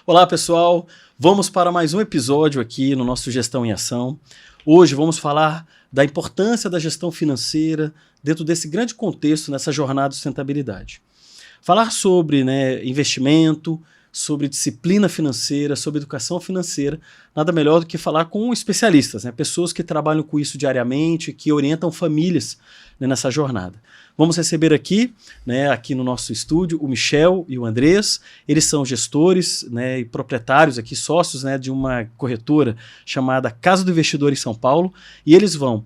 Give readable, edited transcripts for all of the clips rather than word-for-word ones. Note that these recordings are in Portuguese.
Olá, pessoal. Vamos para mais um episódio aqui no nosso Gestão em Ação. Hoje vamos falar da importância da gestão financeira dentro desse grande contexto, nessa jornada de sustentabilidade. Falar sobre investimento, sobre disciplina financeira, sobre educação financeira, nada melhor do que falar com especialistas, pessoas que trabalham com isso diariamente, que orientam famílias nessa jornada. Vamos receber aqui no nosso estúdio, o Michel e o Andrés. Eles são gestores e proprietários, aqui, sócios de uma corretora chamada Casa do Investidor em São Paulo, e eles vão,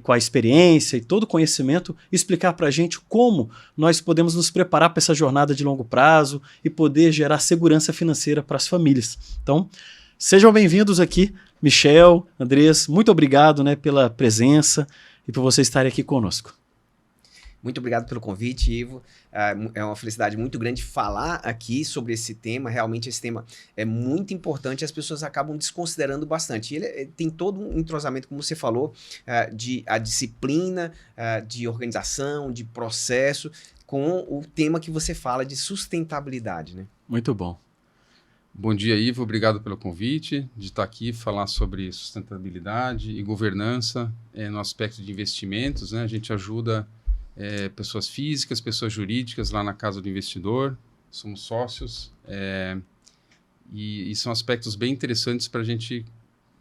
com a experiência e todo o conhecimento, explicar para a gente como nós podemos nos preparar para essa jornada de longo prazo e poder gerar segurança financeira para as famílias. Então, sejam bem-vindos aqui, Michel, Andrés, muito obrigado pela presença e por vocês estarem aqui conosco. Muito obrigado pelo convite, Ivo. É uma felicidade muito grande falar aqui sobre esse tema. Realmente esse tema é muito importante e as pessoas acabam desconsiderando bastante. Ele tem todo um entrosamento, como você falou, a disciplina, de organização, de processo, com o tema que você fala de sustentabilidade, né? Muito bom. Bom dia, Ivo. Obrigado pelo convite de estar aqui falar sobre sustentabilidade e governança no aspecto de investimentos. A gente ajuda pessoas físicas, pessoas jurídicas lá na Casa do Investidor, somos sócios e são aspectos bem interessantes para a gente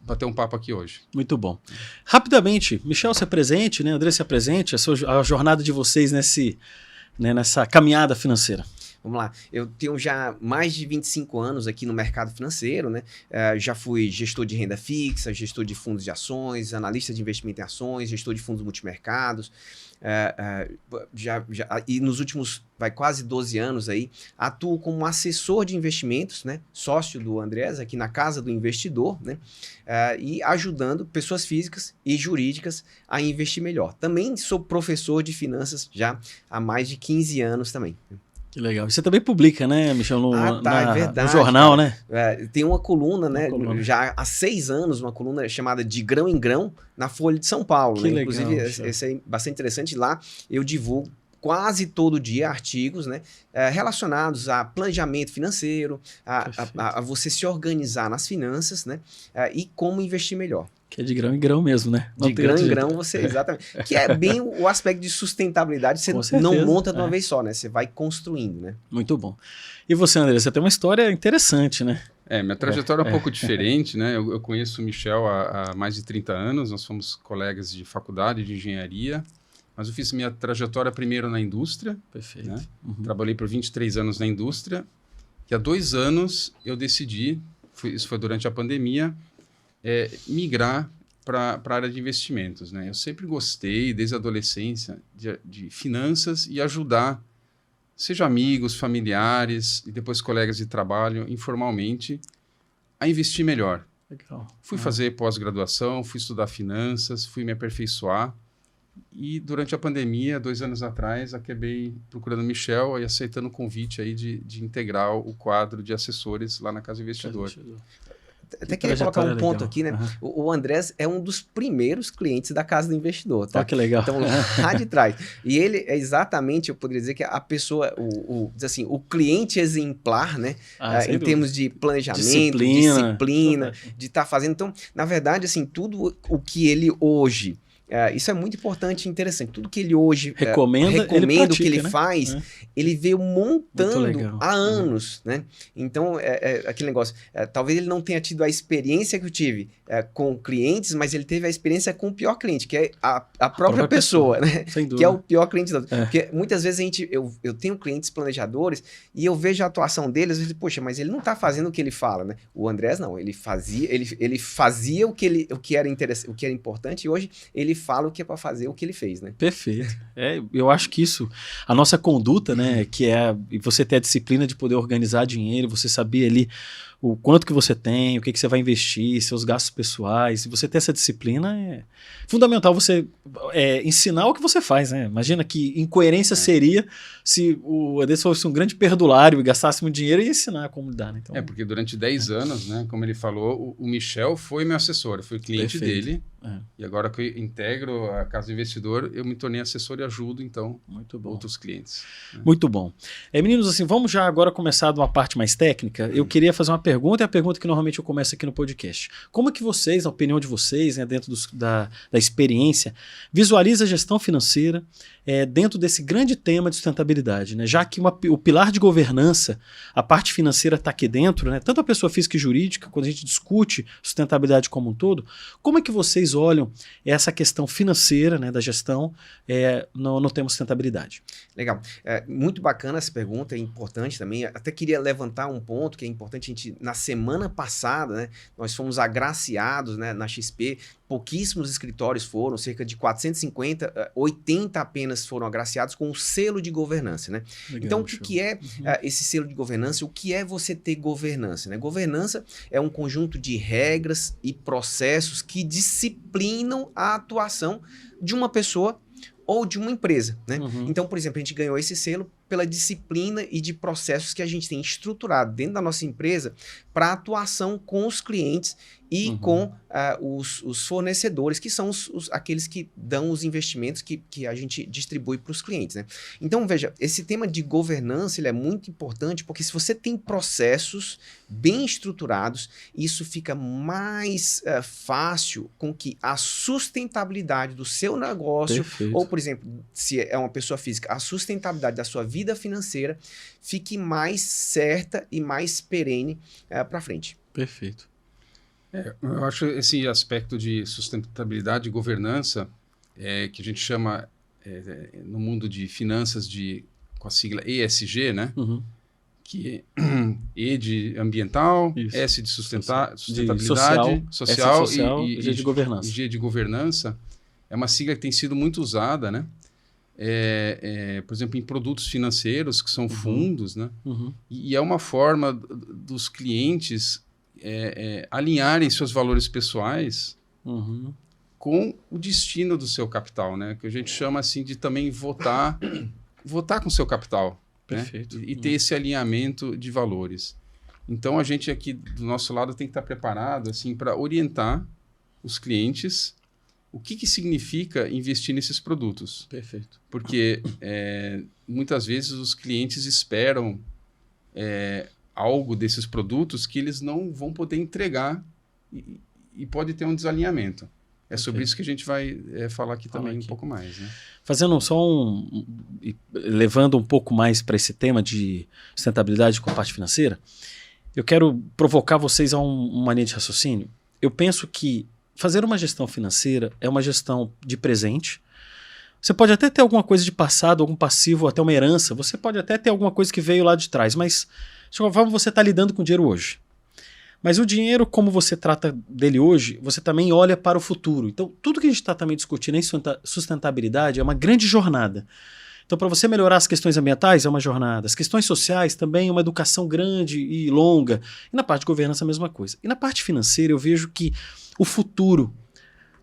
bater um papo aqui hoje. Muito bom. Rapidamente, Michel se apresente, André se apresente, a jornada de vocês nessa caminhada financeira. Vamos lá, eu tenho já mais de 25 anos aqui no mercado financeiro, já fui gestor de renda fixa, gestor de fundos de ações, analista de investimento em ações, gestor de fundos multimercados, e nos últimos quase 12 anos aí, atuo como assessor de investimentos, sócio do Andrés aqui na Casa do Investidor, e ajudando pessoas físicas e jurídicas a investir melhor. Também sou professor de finanças já há mais de 15 anos também. Que legal. Você também publica, Michel, é verdade, no jornal, tem uma coluna, já há 6 anos, uma coluna chamada De Grão em Grão, na Folha de São Paulo. Que legal, inclusive, esse é bastante interessante. Lá eu divulgo quase todo dia artigos relacionados a planejamento financeiro, a você se organizar nas finanças, e como investir melhor. Que é de grão em grão mesmo, De grão em grão, exatamente. Que é bem o aspecto de sustentabilidade, você não monta de uma vez só, você vai construindo, Muito bom. E você, André, você tem uma história interessante, Minha trajetória é um pouco diferente, Eu conheço o Michel há mais de 30 anos, nós fomos colegas de faculdade de engenharia, mas eu fiz minha trajetória primeiro na indústria. Perfeito. Uhum. Trabalhei por 23 anos na indústria, e há 2 anos eu decidi, isso foi durante a pandemia, migrar para a área de investimentos. Eu sempre gostei, desde a adolescência, de finanças e ajudar, seja amigos, familiares e depois colegas de trabalho, informalmente, a investir melhor. Legal. Fui fazer pós-graduação, fui estudar finanças, fui me aperfeiçoar. E durante a pandemia, 2 anos atrás, acabei procurando o Michel e aceitando o convite aí de integrar o quadro de assessores lá na Casa do Investidor. Até queria colocar um ponto aqui, O Andrés é um dos primeiros clientes da Casa do Investidor, tá? Que legal. Então, lá de trás. E ele é exatamente, eu poderia dizer que a pessoa, o cliente exemplar, em termos de planejamento, disciplina, de estar fazendo. Então, na verdade, tudo o que ele hoje... isso é muito importante e interessante. Tudo que ele hoje recomenda o que ele faz, ele veio montando há anos, Então, aquele negócio, talvez ele não tenha tido a experiência que eu tive com clientes, mas ele teve a experiência com o pior cliente, que é a própria pessoa, Sem dúvida. Que é o pior cliente da outra. Porque muitas vezes eu tenho clientes planejadores e eu vejo a atuação deles, e poxa, mas ele não está fazendo o que ele fala, O Andrés não, ele fazia o que era interessante, o que era importante, e hoje ele fala o que é para fazer, o que ele fez, Perfeito. Eu acho que isso, a nossa conduta, que é você ter a disciplina de poder organizar dinheiro, você saber ali o quanto que você tem, o que você vai investir, seus gastos pessoais, se você ter essa disciplina, é fundamental você ensinar o que você faz, Imagina que incoerência seria se o Andrés fosse um grande perdulário e gastasse muito dinheiro e ensinar como lidar, Então, porque durante 10 anos, como ele falou, o Michel foi meu assessor, eu fui cliente dele, E agora que eu integro a Casa do Investidor, eu me tornei assessor e ajudo, então, Muito bom. outros clientes. Né? Muito bom. Meninos, assim, vamos já agora começar de uma parte mais técnica. Eu queria fazer uma pergunta, e a pergunta que normalmente eu começo aqui no podcast. Como é que vocês, a opinião de vocês, né, dentro da experiência, visualiza a gestão financeira dentro desse grande tema de sustentabilidade, né? Já que o pilar de governança, a parte financeira está aqui dentro, né? Tanto a pessoa física e jurídica, quando a gente discute sustentabilidade como um todo, como é que vocês olham essa questão financeira, né, da gestão no tema sustentabilidade? Legal. Muito bacana essa pergunta, é importante também. Até queria levantar um ponto que é importante. Na semana passada, né, nós fomos agraciados, né, na XP, pouquíssimos escritórios foram, cerca de 450, 80 apenas foram agraciados com o selo de governança. Né? Legal, então, o que é esse selo de governança? O que é você ter governança? Né? Governança é um conjunto de regras e processos que disciplinam a atuação de uma pessoa ou de uma empresa, né? Então, por exemplo, a gente ganhou esse selo pela disciplina e de processos que a gente tem estruturado dentro da nossa empresa para atuação com os clientes e com os fornecedores, que são aqueles que dão os investimentos que a gente distribui para os clientes, né? Então, veja, esse tema de governança ele é muito importante, porque se você tem processos bem estruturados, isso fica mais fácil com que a sustentabilidade do seu negócio, Perfeito. ou, por exemplo, se é uma pessoa física, a sustentabilidade da sua vida financeira fique mais certa e mais perene para frente. Perfeito. Eu acho esse aspecto de sustentabilidade e governança, que a gente chama no mundo de finanças com a sigla ESG, né? Que é E de ambiental, Isso. S de sustentabilidade, social e G de governança. G de governança. É uma sigla que tem sido muito usada, né? Por exemplo, em produtos financeiros, que são fundos, né? E é uma forma dos clientes alinharem seus valores pessoais com o destino do seu capital, né? Que a gente chama assim de também votar com o seu capital. Perfeito. Né? E ter esse alinhamento de valores. Então, a gente aqui do nosso lado tem que estar preparado assim, para orientar os clientes o que significa investir nesses produtos. Perfeito. Porque muitas vezes os clientes esperam algo desses produtos que eles não vão poder entregar e pode ter um desalinhamento. É sobre isso que a gente vai falar aqui também um pouco mais. Né? Fazendo levando um pouco mais para esse tema de sustentabilidade com a parte financeira, eu quero provocar vocês a uma linha de raciocínio. Eu penso que fazer uma gestão financeira é uma gestão de presente. Você pode até ter alguma coisa de passado, algum passivo, até uma herança. Você pode até ter alguma coisa que veio lá de trás, mas de qualquer forma você está lidando com o dinheiro hoje. Mas o dinheiro, como você trata dele hoje, você também olha para o futuro. Então, tudo que a gente está também discutindo em sustentabilidade é uma grande jornada. Então, para você melhorar as questões ambientais, é uma jornada. As questões sociais também é uma educação grande e longa. E na parte de governança, a mesma coisa. E na parte financeira, eu vejo que o futuro,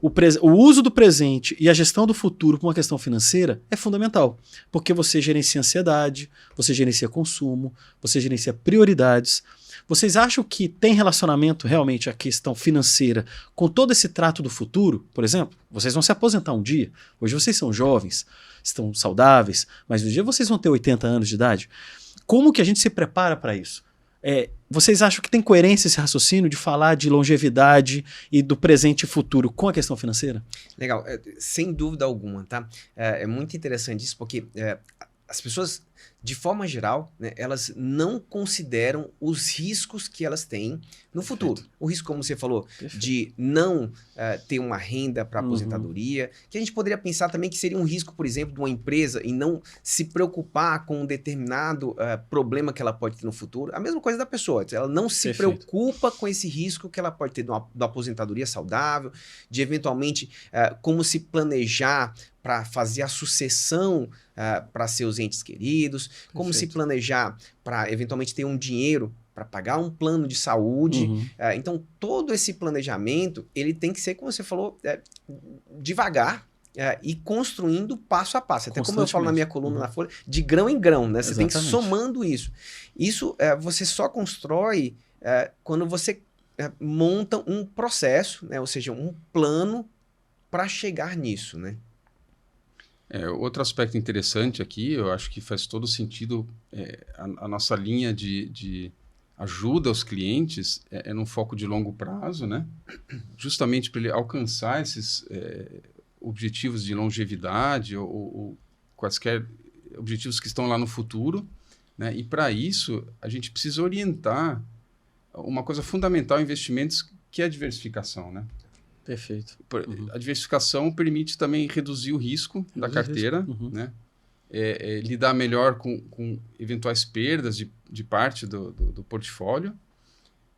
o uso do presente e a gestão do futuro com uma questão financeira é fundamental. Porque você gerencia ansiedade, você gerencia consumo, você gerencia prioridades. Vocês acham que tem relacionamento realmente a questão financeira com todo esse trato do futuro? Por exemplo, vocês vão se aposentar um dia. Hoje vocês são jovens, estão saudáveis, mas um dia vocês vão ter 80 anos de idade. Como que a gente se prepara para isso? Vocês acham que tem coerência esse raciocínio de falar de longevidade e do presente e futuro com a questão financeira? Legal, sem dúvida alguma, tá? É muito interessante isso porque as pessoas, de forma geral, né, elas não consideram os riscos que elas têm no futuro. O risco, como você falou, de não ter uma renda para aposentadoria, que a gente poderia pensar também que seria um risco, por exemplo, de uma empresa em não se preocupar com um determinado problema que ela pode ter no futuro. A mesma coisa da pessoa, ela não se preocupa com esse risco que ela pode ter de uma aposentadoria saudável, de eventualmente como se planejar para fazer a sucessão para seus entes queridos, como se planejar para eventualmente ter um dinheiro para pagar um plano de saúde. Então, todo esse planejamento, ele tem que ser, como você falou, devagar e construindo passo a passo. Até como eu falo na minha coluna na Folha, de grão em grão, né? Você tem que ir somando isso. Isso você só constrói quando você monta um processo, né? Ou seja, um plano para chegar nisso, né? Outro aspecto interessante aqui, eu acho que faz todo sentido, a nossa linha de ajuda aos clientes é num foco de longo prazo, né? Justamente para ele alcançar esses objetivos de longevidade ou quaisquer objetivos que estão lá no futuro, né? E para isso, a gente precisa orientar uma coisa fundamental em investimentos, que é a diversificação, né? Perfeito. A diversificação permite também reduzir o risco da carteira, né? Lidar melhor com eventuais perdas de parte do portfólio.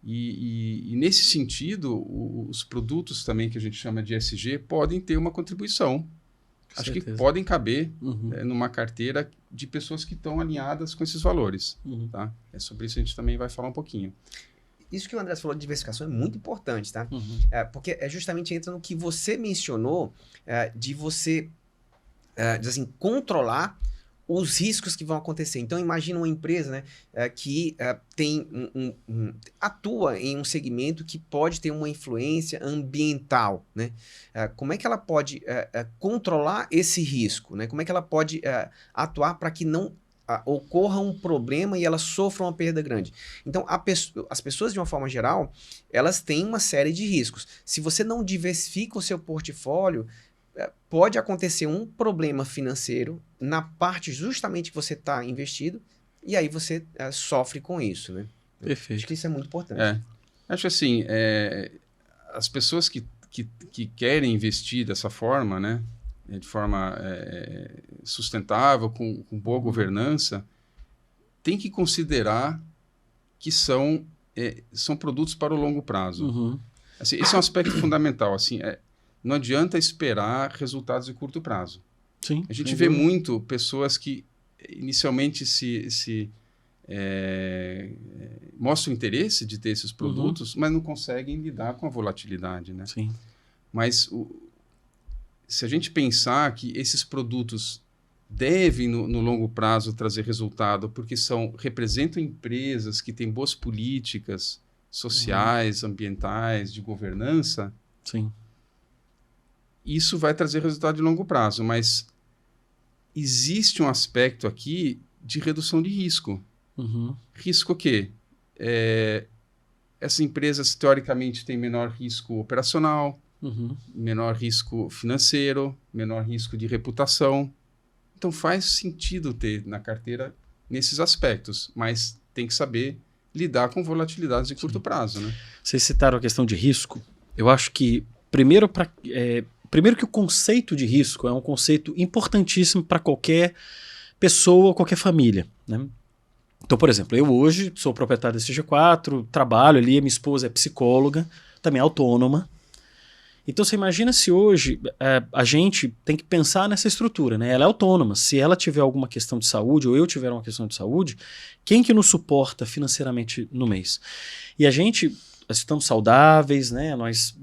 E nesse sentido, os produtos também que a gente chama de ESG podem ter uma contribuição. Acho que podem caber numa carteira de pessoas que estão alinhadas com esses valores. Tá? Sobre isso a gente também vai falar um pouquinho. Isso que o André falou de diversificação é muito importante, tá? Porque justamente entra no que você mencionou, de você assim, controlar os riscos que vão acontecer. Então, imagina uma empresa, né, que tem atua em um segmento que pode ter uma influência ambiental, né? Como é que ela pode controlar esse risco, né? Como é que ela pode atuar para que não ocorra um problema e ela sofra uma perda grande? Então, as pessoas, de uma forma geral, elas têm uma série de riscos. Se você não diversifica o seu portfólio, pode acontecer um problema financeiro na parte justamente que você está investido, e aí você sofre com isso, né? Perfeito. Acho que isso é muito importante. Acho assim, as pessoas que querem investir dessa forma, né, de forma sustentável, com boa governança, tem que considerar que são produtos para o longo prazo. Assim, esse é um aspecto fundamental. Assim, não adianta esperar resultados de curto prazo. Sim, a gente vê muito pessoas que inicialmente mostram interesse de ter esses produtos, mas não conseguem lidar com a volatilidade, né? Sim. Mas se a gente pensar que esses produtos devem, no longo prazo, trazer resultado, porque representam empresas que têm boas políticas sociais, ambientais, de governança, sim, isso vai trazer resultado de longo prazo. Mas existe um aspecto aqui de redução de risco. Risco o quê? Essas empresas, teoricamente, têm menor risco operacional, menor risco financeiro, menor risco de reputação. Então, faz sentido ter na carteira nesses aspectos, mas tem que saber lidar com volatilidades de curto prazo, né? Vocês citaram a questão de risco. Eu acho que, primeiro que o conceito de risco é um conceito importantíssimo para qualquer pessoa, qualquer família, né? Então, por exemplo, eu hoje sou proprietário da CG4, trabalho ali, minha esposa é psicóloga, também autônoma. Então, você imagina se hoje a gente tem que pensar nessa estrutura, né? Ela é autônoma. Se ela tiver alguma questão de saúde ou eu tiver uma questão de saúde, quem que nos suporta financeiramente no mês? E a gente, estamos saudáveis, né? Nós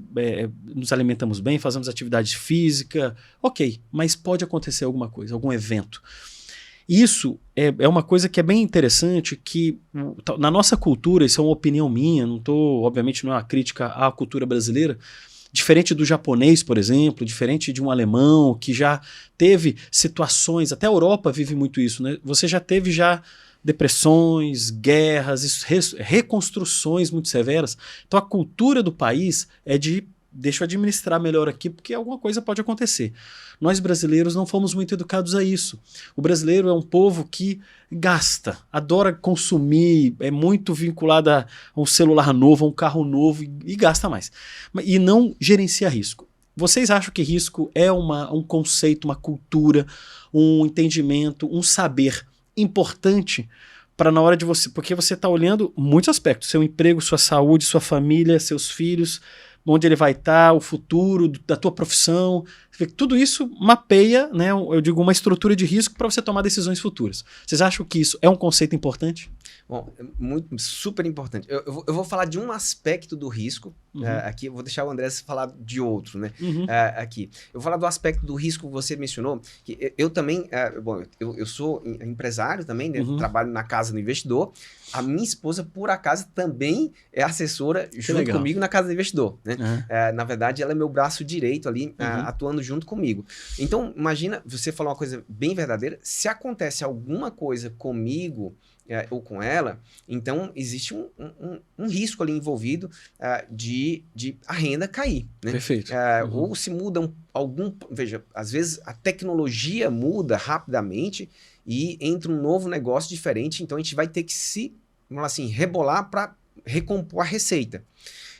nos alimentamos bem, fazemos atividade física, ok, mas pode acontecer alguma coisa, algum evento. Isso é uma coisa que é bem interessante, que na nossa cultura, isso é uma opinião minha, obviamente não é uma crítica à cultura brasileira, diferente do japonês, por exemplo, diferente de um alemão que já teve situações, até a Europa vive muito isso, né? Você já teve depressões, guerras, reconstruções muito severas. Então a cultura do país é de deixa eu administrar melhor aqui porque alguma coisa pode acontecer. Nós brasileiros não fomos muito educados a isso. O brasileiro é um povo que gasta, adora consumir, é muito vinculado a um celular novo, a um carro novo e gasta mais. E não gerencia risco. Vocês acham que risco é um conceito, uma cultura, um entendimento, um saber importante para na hora de você... Porque você está olhando muitos aspectos, seu emprego, sua saúde, sua família, seus filhos, onde ele vai estar, o futuro da tua profissão. Tudo isso mapeia, né, eu digo, uma estrutura de risco para você tomar decisões futuras. Vocês acham que isso é um conceito importante? Bom, super importante. Eu vou falar de um aspecto do risco aqui, eu vou deixar o André falar de outro, né? Aqui. Eu vou falar do aspecto do risco que você mencionou, que eu também, eu sou empresário também, né? Trabalho na Casa do Investidor. A minha esposa, por acaso, também é assessora junto comigo na Casa do Investidor, né? Na verdade, ela é meu braço direito ali, atuando junto comigo. Então, imagina, você falou uma coisa bem verdadeira, se acontece alguma coisa comigo ou com ela, então existe um risco ali envolvido de a renda cair, né? Perfeito. Ou se muda veja, às vezes a tecnologia muda rapidamente e entra um novo negócio diferente, então a gente vai ter que vamos lá assim, rebolar para recompor a receita.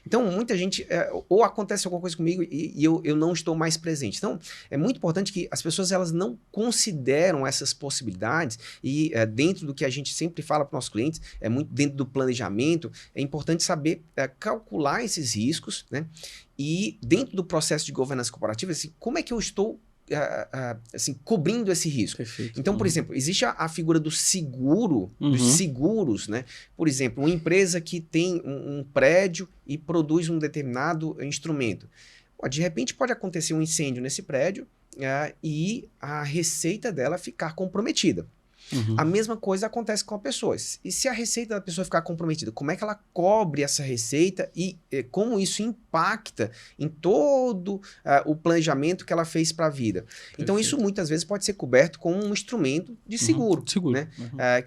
Então, muita gente, ou acontece alguma coisa comigo e eu não estou mais presente. Então, é muito importante que as pessoas elas não consideram essas possibilidades e dentro do que a gente sempre fala para os nossos clientes, muito dentro do planejamento, é importante saber calcular esses riscos, né? E dentro do processo de governança corporativa, assim, como é que eu estou assim, cobrindo esse risco. Perfeito. Então, por exemplo, existe a figura do seguro, dos seguros, né? Por exemplo, uma empresa que tem um prédio e produz um determinado instrumento. De repente pode acontecer um incêndio nesse prédio e a receita dela ficar comprometida. A mesma coisa acontece com a pessoa. E se a receita da pessoa ficar comprometida, como é que ela cobre essa receita e como isso impacta em todo o planejamento que ela fez para a vida? Perfeito. Então, isso muitas vezes pode ser coberto com um instrumento de seguro. Né?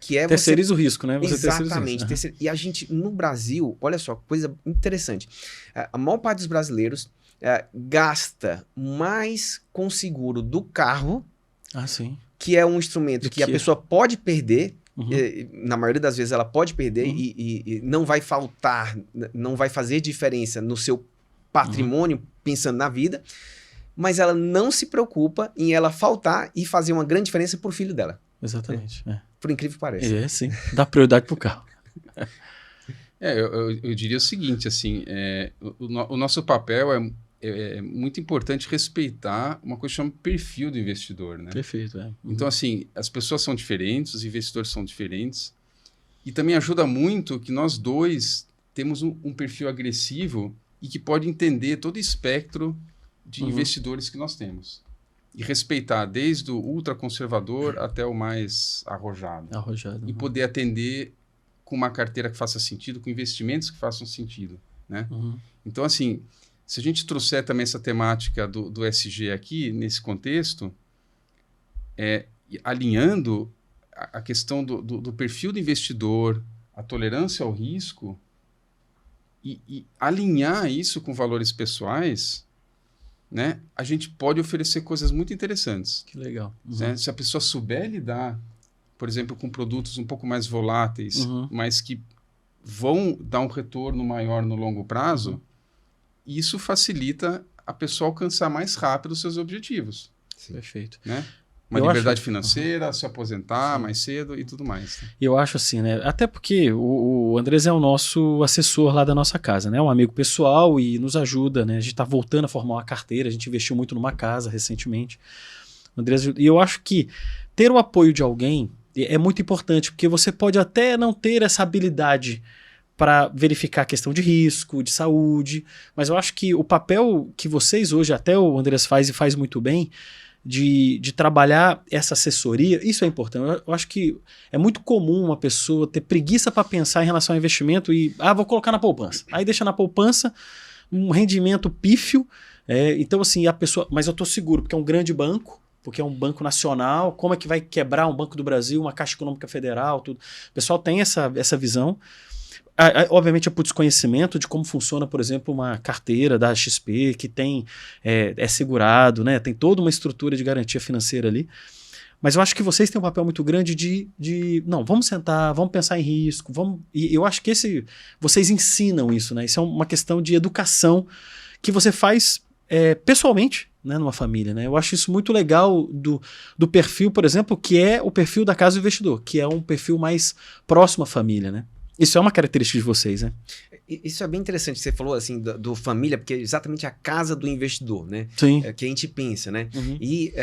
Que é terceiriza o risco, né? Você exatamente. E a gente, no Brasil, olha só, coisa interessante. A maior parte dos brasileiros gasta mais com seguro do carro. Sim. Que é um instrumento que a pessoa pode perder, na maioria das vezes ela pode perder e não vai faltar, não vai fazer diferença no seu patrimônio pensando na vida, mas ela não se preocupa em ela faltar e fazer uma grande diferença para o filho dela. Exatamente. Por incrível que pareça. Sim. Dá prioridade para o carro. Eu diria o seguinte, assim, o nosso papel é muito importante respeitar uma coisa que chama perfil do investidor, né? Perfeito, Então, assim, as pessoas são diferentes, os investidores são diferentes, e também ajuda muito que nós dois temos um perfil agressivo e que pode entender todo o espectro de investidores que nós temos. E respeitar desde o ultraconservador até o mais arrojado. E poder atender com uma carteira que faça sentido, com investimentos que façam sentido, né? Então, assim, se a gente trouxer também essa temática do SG aqui, nesse contexto, alinhando a questão do perfil do investidor, a tolerância ao risco, e alinhar isso com valores pessoais, né, a gente pode oferecer coisas muito interessantes. Que legal. Né? Se a pessoa souber lidar, por exemplo, com produtos um pouco mais voláteis, mas que vão dar um retorno maior no longo prazo, isso facilita a pessoa alcançar mais rápido os seus objetivos. Sim. Perfeito. Né? Uma liberdade financeira, se aposentar mais cedo e tudo mais. Né? Eu acho assim, né? Até porque o Andrés é o nosso assessor lá da nossa casa, né? Um amigo pessoal e nos ajuda, né? A gente está voltando a formar uma carteira, a gente investiu muito numa casa recentemente. Andrés, e eu acho que ter o apoio de alguém é muito importante, porque você pode até não ter essa habilidade para verificar a questão de risco, de saúde, mas eu acho que o papel que vocês hoje, até o Andrés faz e faz muito bem, de trabalhar essa assessoria, isso é importante. Eu acho que é muito comum uma pessoa ter preguiça para pensar em relação ao investimento e, vou colocar na poupança. Aí deixa na poupança um rendimento pífio, então assim, a pessoa, mas eu estou seguro, porque é um grande banco, porque é um banco nacional, como é que vai quebrar um Banco do Brasil, uma Caixa Econômica Federal, tudo. O pessoal tem essa visão. Obviamente é por desconhecimento de como funciona, por exemplo, uma carteira da XP que tem é segurado, né? Tem toda uma estrutura de garantia financeira ali. Mas eu acho que vocês têm um papel muito grande não, vamos sentar, vamos pensar em risco, e eu acho que vocês ensinam isso, né? Isso é uma questão de educação que você faz pessoalmente, né, numa família, né? Eu acho isso muito legal do perfil, por exemplo, que é o perfil da Casa do Investidor, que é um perfil mais próximo à família, né? Isso é uma característica de vocês, né? Isso é bem interessante. Você falou assim do família, porque é exatamente a casa do investidor, né? Sim. Que a gente pensa, né? E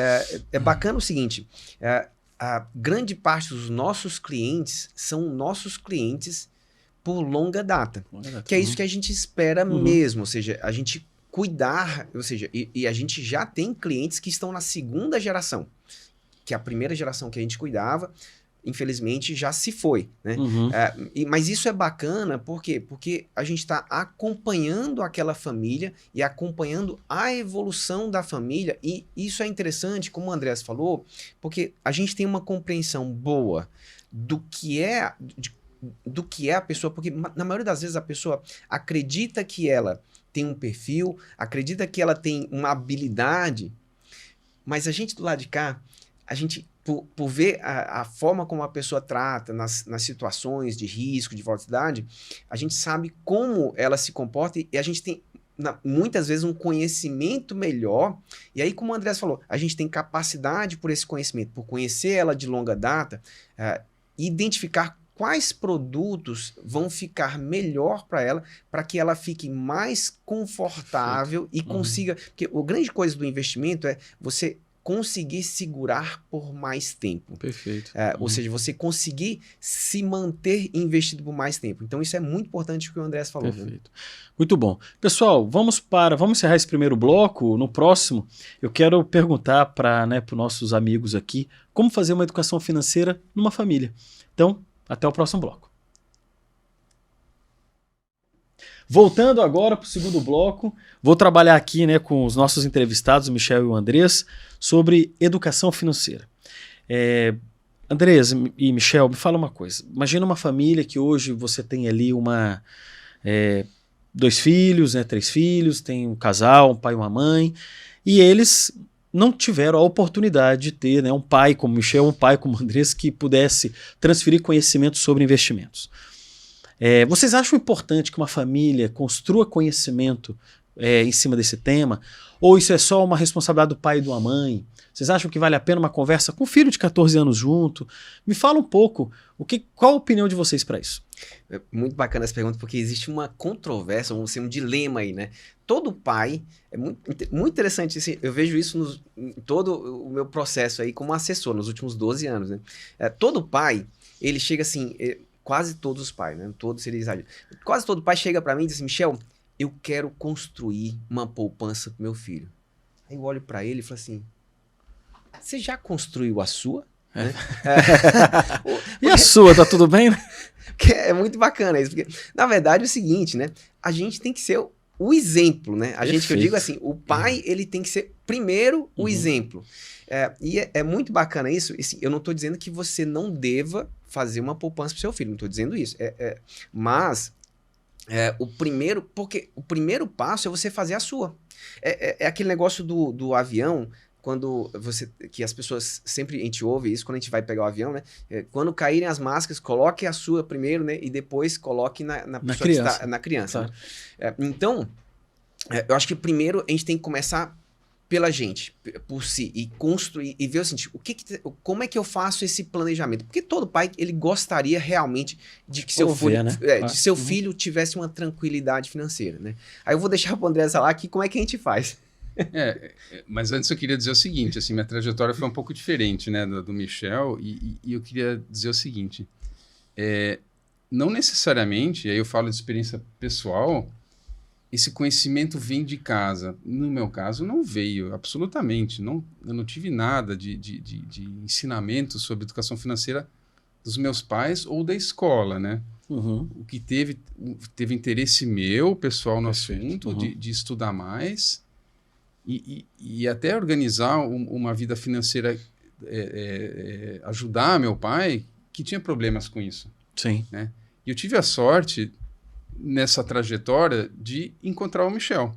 é bacana o seguinte, a grande parte dos nossos clientes são nossos clientes por longa data. Que é isso que a gente espera mesmo, ou seja, a gente cuidar, ou seja, e a gente já tem clientes que estão na segunda geração, que a primeira geração que a gente cuidava, infelizmente, já se foi, né? Mas isso é bacana, por quê? Porque a gente está acompanhando aquela família e acompanhando a evolução da família, e isso é interessante, como o Andrés falou, porque a gente tem uma compreensão boa do que é a pessoa, porque na maioria das vezes a pessoa acredita que ela tem um perfil, acredita que ela tem uma habilidade, mas a gente do lado de cá, a gente, por ver a forma como a pessoa trata nas situações de risco, de volatilidade, a gente sabe como ela se comporta e a gente tem, muitas vezes, um conhecimento melhor. E aí, como o Andrés falou, a gente tem capacidade por esse conhecimento, por conhecer ela de longa data, identificar quais produtos vão ficar melhor para ela, para que ela fique mais confortável e consiga... Porque a grande coisa do investimento é você conseguir segurar por mais tempo. Perfeito. Ou seja, você conseguir se manter investido por mais tempo. Então, isso é muito importante o que o Andrés falou. Perfeito. Né? Muito bom. Pessoal, vamos encerrar esse primeiro bloco. No próximo, eu quero perguntar para os nossos amigos aqui como fazer uma educação financeira numa família. Então, até o próximo bloco. Voltando agora para o segundo bloco, vou trabalhar aqui com os nossos entrevistados, o Michel e o Andrés, sobre educação financeira. Andrés e Michel, me fala uma coisa. Imagina uma família que hoje você tem ali 2 filhos, 3 filhos, tem um casal, um pai e uma mãe, e eles não tiveram a oportunidade de ter um pai como Michel, um pai como Andrés, que pudesse transferir conhecimento sobre investimentos. Vocês acham importante que uma família construa conhecimento em cima desse tema? Ou isso é só uma responsabilidade do pai e da mãe? Vocês acham que vale a pena uma conversa com um filho de 14 anos junto? Me fala um pouco, qual a opinião de vocês para isso? É muito bacana essa pergunta, porque existe uma controvérsia, um dilema aí, né? Todo pai, é muito interessante, assim, eu vejo isso em todo o meu processo aí como assessor, nos últimos 12 anos, né? Todo pai, ele chega assim... Quase todos os pais, né? Todos seria exagero. Quase todo pai chega para mim e diz assim, Michel, eu quero construir uma poupança pro meu filho. Aí eu olho para ele e falo assim, você já construiu a sua? Né? E a sua, tá tudo bem? É muito bacana isso, porque na verdade é o seguinte, né? A gente tem que ser o exemplo, né? A gente, que eu digo assim, o pai, ele tem que ser primeiro o exemplo. E é muito bacana isso. Assim, eu não estou dizendo que você não deva fazer uma poupança para seu filho, não estou dizendo isso. Mas porque o primeiro passo é você fazer a sua. É aquele negócio do avião, que as pessoas sempre, a gente ouve isso quando a gente vai pegar o avião, né? Quando caírem as máscaras, coloque a sua primeiro, né? E depois coloque na pessoa criança. Que está na criança. Claro. Né? Então, eu acho que primeiro a gente tem que começar pela gente, por si, e construir, e ver o seguinte, como é que eu faço esse planejamento? Porque todo pai, ele gostaria realmente de que seu filho tivesse uma tranquilidade financeira, né? Aí eu vou deixar para o André falar aqui como é que a gente faz. Mas antes eu queria dizer o seguinte, assim, minha trajetória foi um pouco diferente, né, do Michel, e eu queria dizer o seguinte, não necessariamente, e aí eu falo de experiência pessoal, esse conhecimento vem de casa. No meu caso, não veio, absolutamente. Eu não tive nada de ensinamento sobre educação financeira dos meus pais ou da escola, né? O que teve interesse meu, pessoal, no assunto, de estudar mais e até organizar uma vida financeira, ajudar meu pai, que tinha problemas com isso. Sim. Né? E eu tive a sorte... nessa trajetória de encontrar o Michel,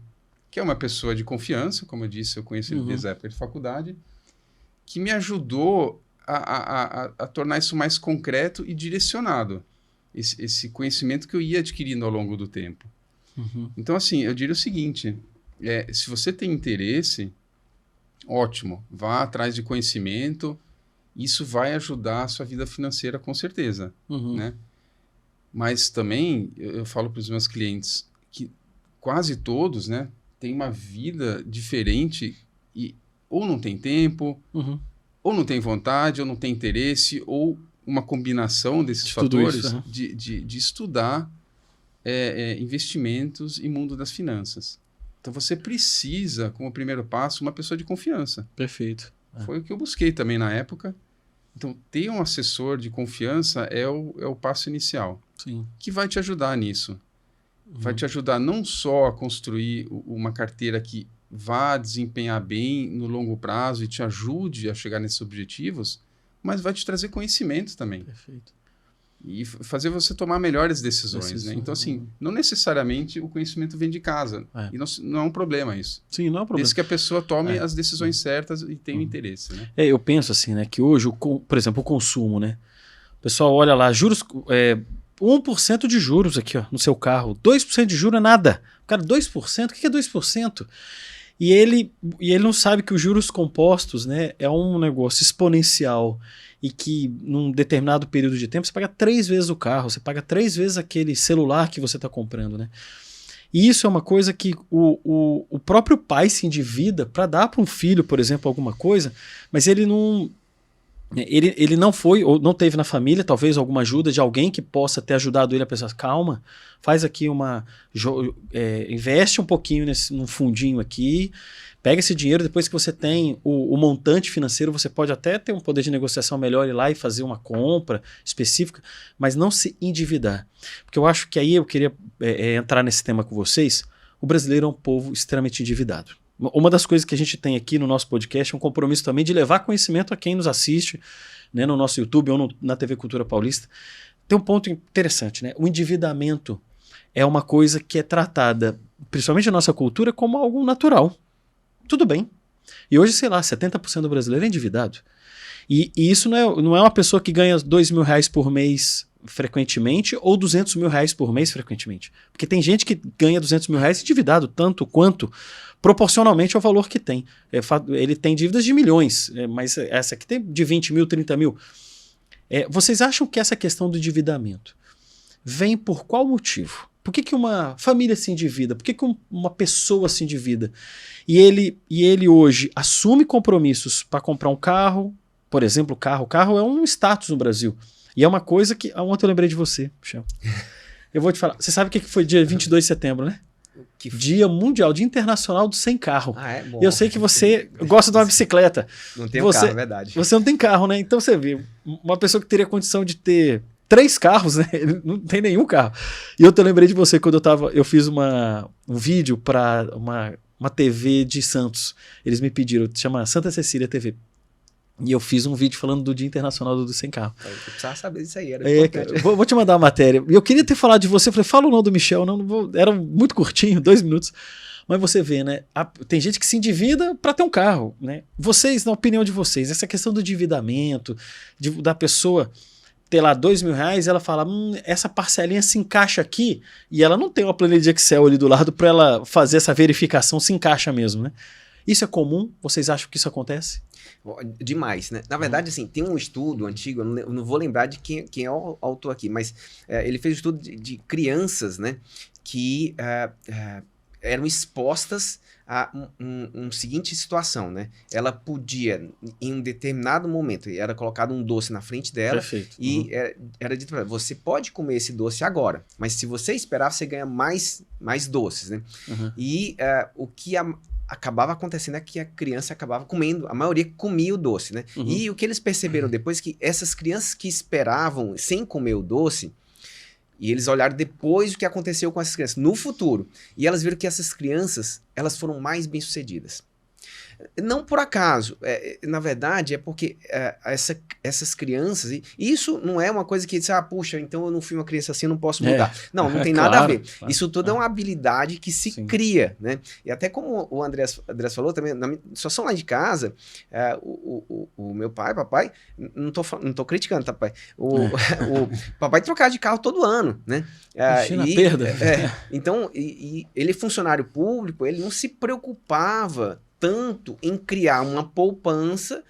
que é uma pessoa de confiança, como eu disse, eu conheci ele desde a época de faculdade, que me ajudou a tornar isso mais concreto e direcionado, esse conhecimento que eu ia adquirindo ao longo do tempo. Então, assim, eu diria o seguinte, se você tem interesse, ótimo, vá atrás de conhecimento, isso vai ajudar a sua vida financeira com certeza, né? Mas também, eu falo para os meus clientes que quase todos, né, têm uma vida diferente e ou não tem tempo, ou não tem vontade, ou não tem interesse, ou uma combinação desses fatores isso, de estudar investimentos e mundo das finanças. Então você precisa, como primeiro passo, uma pessoa de confiança. Perfeito. Foi o que eu busquei também na época. Então, ter um assessor de confiança é o passo inicial, Sim. que vai te ajudar nisso. Vai te ajudar não só a construir uma carteira que vá desempenhar bem no longo prazo e te ajude a chegar nesses objetivos, mas vai te trazer conhecimento também. Perfeito. E fazer você tomar melhores decisões, né? Então, assim, não necessariamente o conhecimento vem de casa. E não é um problema isso. Sim, não é um problema. Desde que a pessoa tome as decisões certas e tenha interesse, né? Eu penso assim, né? Que hoje, por exemplo, o consumo, né? O pessoal olha lá, juros... 1% de juros aqui, ó, no seu carro. 2% de juros é nada. Cara, 2%? O que é 2%? E ele não sabe que os juros compostos, né, é um negócio exponencial e que num determinado período de tempo você paga 3 vezes o carro, você paga 3 vezes aquele celular que você está comprando, né? E isso é uma coisa que o próprio pai se endivida para dar para um filho, por exemplo, alguma coisa, mas ele não foi, ou não teve na família, talvez alguma ajuda de alguém que possa ter ajudado ele a pensar, calma, faz aqui investe um pouquinho num fundinho aqui, pega esse dinheiro, depois que você tem o montante financeiro, você pode até ter um poder de negociação melhor, ir lá e fazer uma compra específica, mas não se endividar. Porque eu acho que aí eu queria entrar nesse tema com vocês. O brasileiro é um povo extremamente endividado. Uma das coisas que a gente tem aqui no nosso podcast é um compromisso também de levar conhecimento a quem nos assiste, né, no nosso YouTube ou na TV Cultura Paulista. Tem um ponto interessante, né? O endividamento é uma coisa que é tratada, principalmente na nossa cultura, como algo natural. Tudo bem. E hoje, sei lá, 70% do brasileiro é endividado. E isso não é uma pessoa que ganha R$2.000 por mês frequentemente ou R$200.000 por mês frequentemente. Porque tem gente que ganha R$200.000 endividado tanto quanto proporcionalmente ao valor que tem. Ele tem dívidas de milhões, mas essa aqui tem de 20 mil, 30 mil. Vocês acham que essa questão do endividamento vem por qual motivo? Por que uma família se endivida? Por que uma pessoa se endivida? E ele hoje assume compromissos para comprar um carro, por exemplo, carro. O carro é um status no Brasil. E é uma coisa que... Ontem eu lembrei de você, Michel. Eu vou te falar. Você sabe o que foi dia 22 de setembro, né? Dia Mundial, Dia Internacional do Sem Carro. Bom. Eu sei que você gosta de uma bicicleta. Não tem carro, é verdade. Você não tem carro, né? Então você vê, uma pessoa que teria condição de ter 3 carros, né? Ele não tem nenhum carro. E eu lembrei de você quando eu fiz um vídeo para uma TV de Santos. Eles me pediram, chama Santa Cecília TV. E eu fiz um vídeo falando do Dia Internacional do Sem Carro. Eu precisava saber disso aí, era importante. Cara, vou te mandar a matéria. E eu queria ter falado de você, eu falei, fala o nome do Michel, não vou, era muito curtinho, 2 minutos. Mas você vê, né? Tem gente que se endivida para ter um carro, né? Vocês, na opinião de vocês, essa questão do endividamento, da pessoa ter lá R$2.000, ela fala, essa parcelinha se encaixa aqui, e ela não tem uma planilha de Excel ali do lado para ela fazer essa verificação, se encaixa mesmo, né? Isso é comum? Vocês acham que isso acontece? Demais, né? Na verdade, assim, tem um estudo antigo, eu não vou lembrar de quem é o autor aqui, mas ele fez um estudo de crianças, né, que eram expostas a uma seguinte situação, né? Ela podia, em um determinado momento, era colocado um doce na frente dela. Perfeito. E era dito para ela, você pode comer esse doce agora, mas se você esperar, você ganha mais doces, né? E o que acabava acontecendo é que a criança acabava comendo, a maioria comia o doce, né? E o que eles perceberam depois que essas crianças que esperavam sem comer o doce, e eles olharam depois o que aconteceu com essas crianças no futuro, e elas viram que essas crianças, elas foram mais bem-sucedidas. Não por acaso, na verdade é porque essas crianças, e isso não é uma coisa que diz, puxa, então eu não fui uma criança assim, eu não posso mudar. Não tem nada a ver. Claro. Isso tudo é uma habilidade que se cria, né? E até como o Andrés falou também, na situação lá de casa, o meu papai, não tô criticando, tá, pai? O papai trocava de carro todo ano, né? Perda. Então, ele é funcionário público, ele não se preocupava tanto em criar uma poupança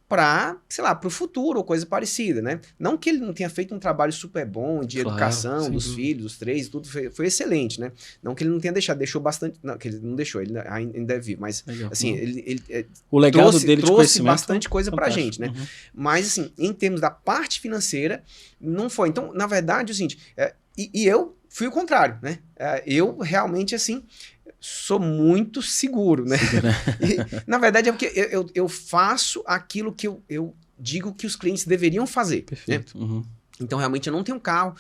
para, sei lá, para o futuro ou coisa parecida, né? Não que ele não tenha feito um trabalho super bom de educação dos filhos, dos três, tudo foi excelente, né? Não que ele não tenha deixado, deixou bastante, não, que ele não deixou, ele ainda é vivo, mas Legal. assim, ele o legado dele de trouxe conhecimento bastante coisa pra gente, né? Mas assim, em termos da parte financeira, não foi. Então, na verdade, é o seguinte, e eu fui o contrário, né? Eu realmente, assim, sou muito seguro, né? E, na verdade, é porque eu faço aquilo que eu digo que os clientes deveriam fazer. Perfeito. Né? Então, realmente, eu não tenho carro.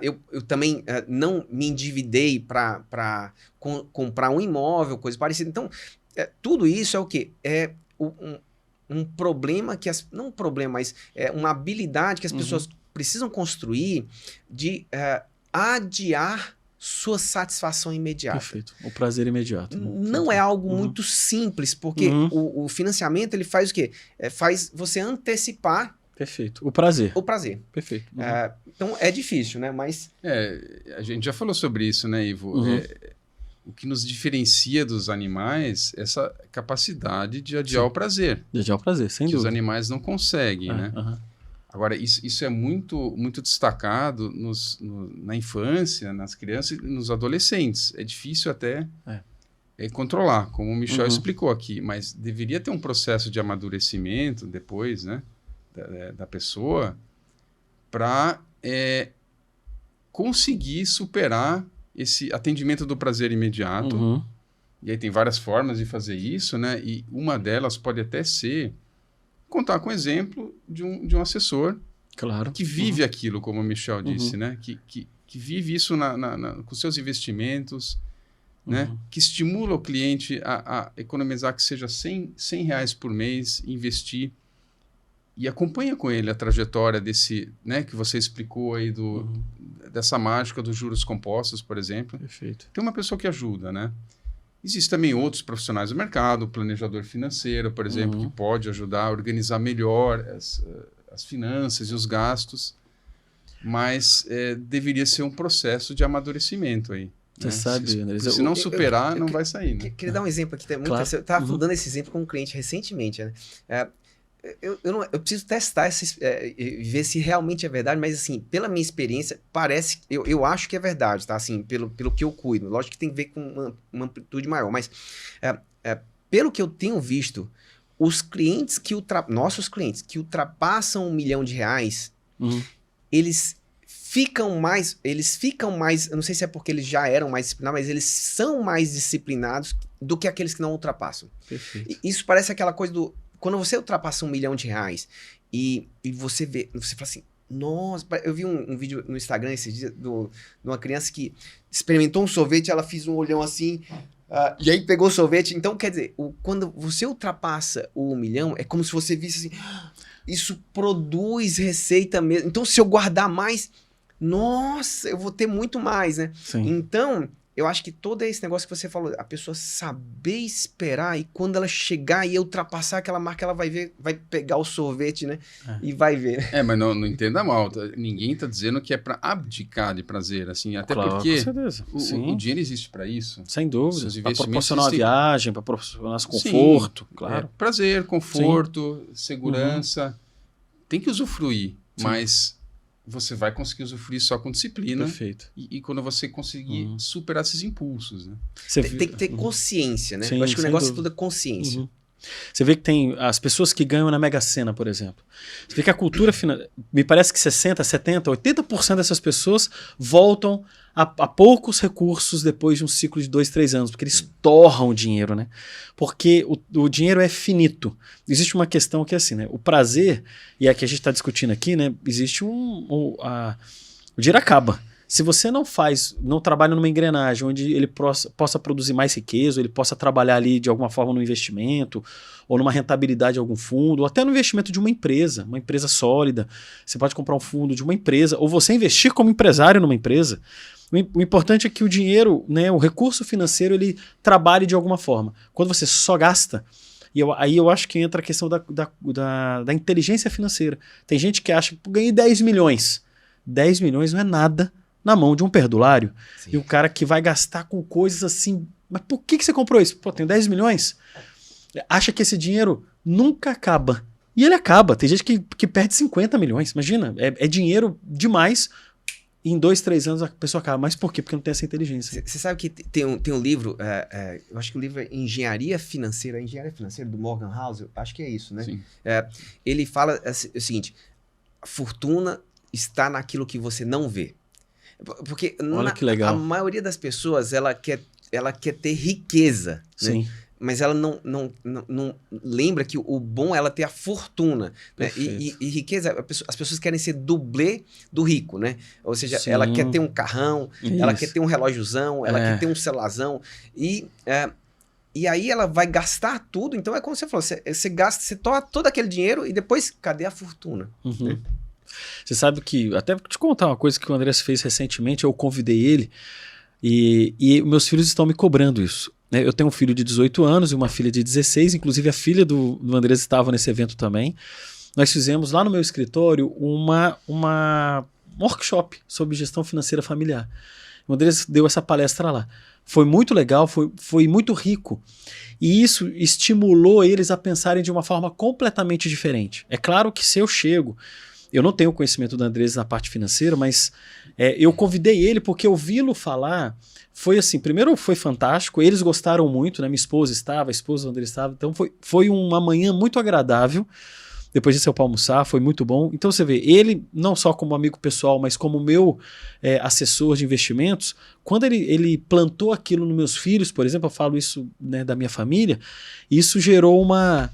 Eu também não me endividei para comprar um imóvel, coisa parecida. Então, tudo isso é o quê? É um problema que não um problema, mas uma habilidade que as pessoas precisam construir de adiar sua satisfação imediata. Perfeito. O prazer imediato. Não é algo muito simples, porque o financiamento ele faz o quê? Faz você antecipar. Perfeito. O prazer. O prazer. Perfeito. Então é difícil, né? Mas a gente já falou sobre isso, né, Ivo? O que nos diferencia dos animais é essa capacidade de adiar o prazer. De adiar o prazer, sem dúvida. Que os animais não conseguem, né? Agora, isso é muito, muito destacado na infância, nas crianças e nos adolescentes. É difícil até controlar, como o Michel explicou aqui, mas deveria ter um processo de amadurecimento depois, né, da pessoa para conseguir superar esse atendimento do prazer imediato. E aí tem várias formas de fazer isso, né? E uma delas pode até ser contar com o exemplo de um assessor que vive aquilo, como o Michel disse, né? Que vive isso com seus investimentos, né? Que estimula o cliente a economizar que seja R$100 por mês, investir, e acompanha com ele a trajetória desse, né, que você explicou aí, dessa mágica dos juros compostos, por exemplo. Perfeito. Tem uma pessoa que ajuda, né? Existem também outros profissionais do mercado, o planejador financeiro, por exemplo, que pode ajudar a organizar melhor as finanças e os gastos, mas deveria ser um processo de amadurecimento aí. Você sabe, André, se não superar, não vai sair. Né? Queria dar um exemplo aqui. Eu estava dando esse exemplo com um cliente recentemente. Né? Eu preciso testar e ver se realmente é verdade, mas assim, pela minha experiência, parece, eu acho que é verdade, tá? Assim, pelo que eu cuido. Lógico que tem a ver com uma amplitude maior, mas pelo que eu tenho visto, os clientes nossos clientes que ultrapassam R$1 milhão, eles ficam mais, eu não sei se é porque eles já eram mais disciplinados, mas eles são mais disciplinados do que aqueles que não ultrapassam. Perfeito. Isso parece aquela coisa quando você ultrapassa R$1 milhão e você vê, você fala assim, nossa, eu vi um vídeo no Instagram esses dias de uma criança que experimentou um sorvete, ela fez um olhão assim, e aí pegou o sorvete. Então, quer dizer, quando você ultrapassa o R$1 milhão, é como se você visse assim, isso produz receita mesmo. Então, se eu guardar mais, nossa, eu vou ter muito mais, né? Sim. Então, eu acho que todo esse negócio que você falou, a pessoa saber esperar, e quando ela chegar e ultrapassar aquela marca, ela vai pegar o sorvete, né? E vai ver. Mas não entenda mal, ninguém está dizendo que é para abdicar de prazer, assim, até porque o dinheiro existe para isso. Sem dúvida, para proporcionar uma viagem, para proporcionar esse conforto, claro. Prazer, conforto, segurança, tem que usufruir, mas você vai conseguir usufruir só com disciplina. Perfeito. E quando você conseguir superar esses impulsos, né? Tem que ter consciência, né? Eu acho que o negócio tudo é consciência. Você vê que tem as pessoas que ganham na Mega Sena, por exemplo. Você vê que a cultura financeira, me parece que 60%, 70%, 80% dessas pessoas voltam a poucos recursos depois de um ciclo de 2, 3 anos, porque eles torram o dinheiro, né? Porque o dinheiro é finito. Existe uma questão que é assim, né? O prazer, e é a que a gente está discutindo aqui, né? Existe o dinheiro acaba. Se você não trabalha numa engrenagem onde ele possa produzir mais riqueza, ele possa trabalhar ali de alguma forma no investimento, ou numa rentabilidade de algum fundo, ou até no investimento de uma empresa sólida. Você pode comprar um fundo de uma empresa, ou você investir como empresário numa empresa. O importante é que o dinheiro, né, o recurso financeiro, ele trabalhe de alguma forma. Quando você só gasta, aí eu acho que entra a questão da inteligência financeira. Tem gente que acha que ganhei 10 milhões. 10 milhões não é nada na mão de um perdulário. Sim. E o cara que vai gastar com coisas assim, mas por que você comprou isso? Pô, tenho 10 milhões. Acha que esse dinheiro nunca acaba. E ele acaba. Tem gente que perde 50 milhões. Imagina, é dinheiro demais. E em 2, 3 anos a pessoa acaba. Mas por quê? Porque não tem essa inteligência. Você sabe que tem um livro, eu acho que o livro é Engenharia Financeira, do Morgan Housel, acho que é isso, né? Sim. Ele fala o seguinte, a fortuna está naquilo que você não vê. Porque Olha que legal. A maioria das pessoas, ela quer ter riqueza, Sim. né? Mas ela não lembra que o bom é ela ter a fortuna, né? E riqueza, as pessoas querem ser dublê do rico, né? Ou seja, Sim. ela quer ter um carrão, ela quer ter um relógiozão, ela quer ter um celularzão. E aí ela vai gastar tudo. Então é como você falou, você gasta, você toma todo aquele dinheiro e depois, cadê a fortuna? Uhum. Né? Você sabe que, até vou te contar uma coisa que o Andrés fez recentemente, eu convidei ele e meus filhos estão me cobrando isso. Eu tenho um filho de 18 anos e uma filha de 16, inclusive a filha do Andrés estava nesse evento também. Nós fizemos lá no meu escritório um workshop sobre gestão financeira familiar. O Andrés deu essa palestra lá. Foi muito legal, foi muito rico. E isso estimulou eles a pensarem de uma forma completamente diferente. É claro que se eu chego... Eu não tenho conhecimento do Andrés na parte financeira, mas eu convidei ele porque ouvi-lo falar foi assim, primeiro foi fantástico, eles gostaram muito, né? Minha esposa estava, a esposa do Andrés estava, então foi uma manhã muito agradável. Depois disso eu para almoçar, foi muito bom. Então você vê, ele não só como amigo pessoal, mas como meu assessor de investimentos, quando ele plantou aquilo nos meus filhos, por exemplo, eu falo isso, né, da minha família, isso gerou uma...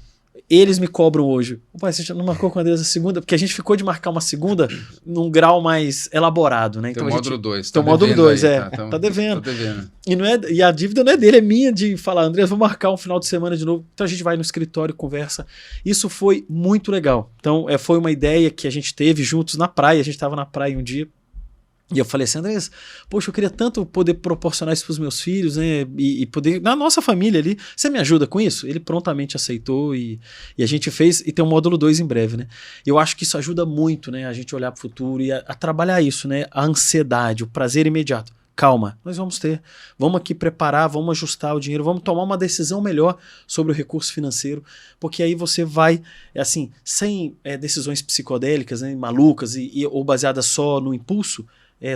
Eles me cobram hoje. Pai, você já não marcou com a Andrés a segunda? Porque a gente ficou de marcar uma segunda num grau mais elaborado, né? Tem Então o módulo 2. Tem o módulo 2, tá devendo. Tá devendo. E a dívida não é dele, é minha de falar, Andrés, vou marcar um final de semana de novo. Então a gente vai no escritório e conversa. Isso foi muito legal. Então foi uma ideia que a gente teve juntos na praia. A gente estava na praia um dia. E eu falei assim, Andrés, poxa, eu queria tanto poder proporcionar isso para os meus filhos, né? E poder, na nossa família ali, você me ajuda com isso? Ele prontamente aceitou e a gente fez, e tem um módulo 2 em breve, né? Eu acho que isso ajuda muito, né? A gente olhar para o futuro e a trabalhar isso, né? A ansiedade, o prazer imediato. Calma, nós vamos ter. Vamos aqui preparar, vamos ajustar o dinheiro, vamos tomar uma decisão melhor sobre o recurso financeiro, porque aí você vai, assim, sem decisões psicodélicas, né, malucas ou baseadas só no impulso,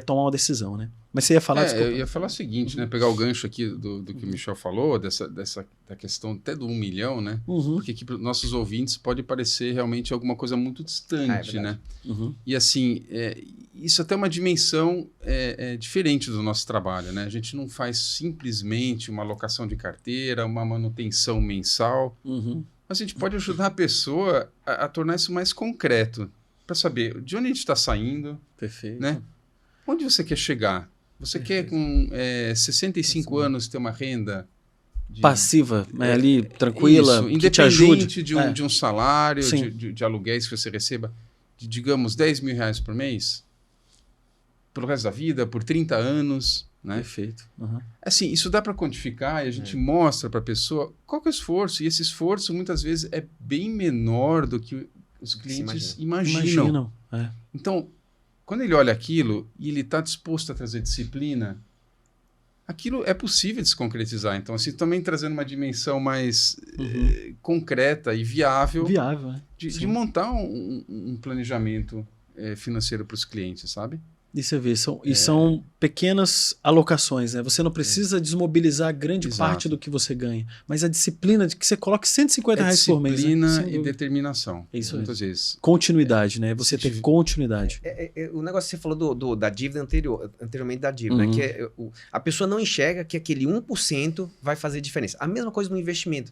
tomar uma decisão, né? Mas você ia falar... Eu ia falar o seguinte, né? Pegar o gancho aqui do que o Michel falou, da questão até do 1 milhão, né? Uhum. Porque aqui para os nossos ouvintes pode parecer realmente alguma coisa muito distante, né? Uhum. E assim, isso até é uma dimensão diferente do nosso trabalho, né? A gente não faz simplesmente uma alocação de carteira, uma manutenção mensal, Uhum. mas a gente pode ajudar a pessoa a tornar isso mais concreto, para saber de onde a gente está saindo, Perfeito. né? Onde você quer chegar? Você quer com 65 anos ter uma renda passiva, ali, tranquila, isso, que te ajude. Independente de um salário, Sim. de aluguéis que você receba, de, digamos, 10 mil reais por mês, pelo resto da vida, por 30 anos, né? Perfeito. Uhum. Assim, isso dá para quantificar e a gente mostra para a pessoa qual que é o esforço. E esse esforço, muitas vezes, é bem menor do que os clientes imaginam. Então, quando ele olha aquilo e ele está disposto a trazer disciplina, aquilo é possível de se concretizar. Então, assim, também trazendo uma dimensão mais concreta e viável, né? de montar um planejamento financeiro para os clientes, sabe? E você vê, são pequenas alocações, né? Você não precisa desmobilizar grande parte do que você ganha, mas a disciplina de que você coloque 150 reais por mês. Disciplina e determinação. É isso muitas vezes. Continuidade, né? Você ter continuidade. O negócio que você falou da dívida anteriormente da dívida, né? Que a pessoa não enxerga que aquele 1% vai fazer diferença. A mesma coisa no investimento.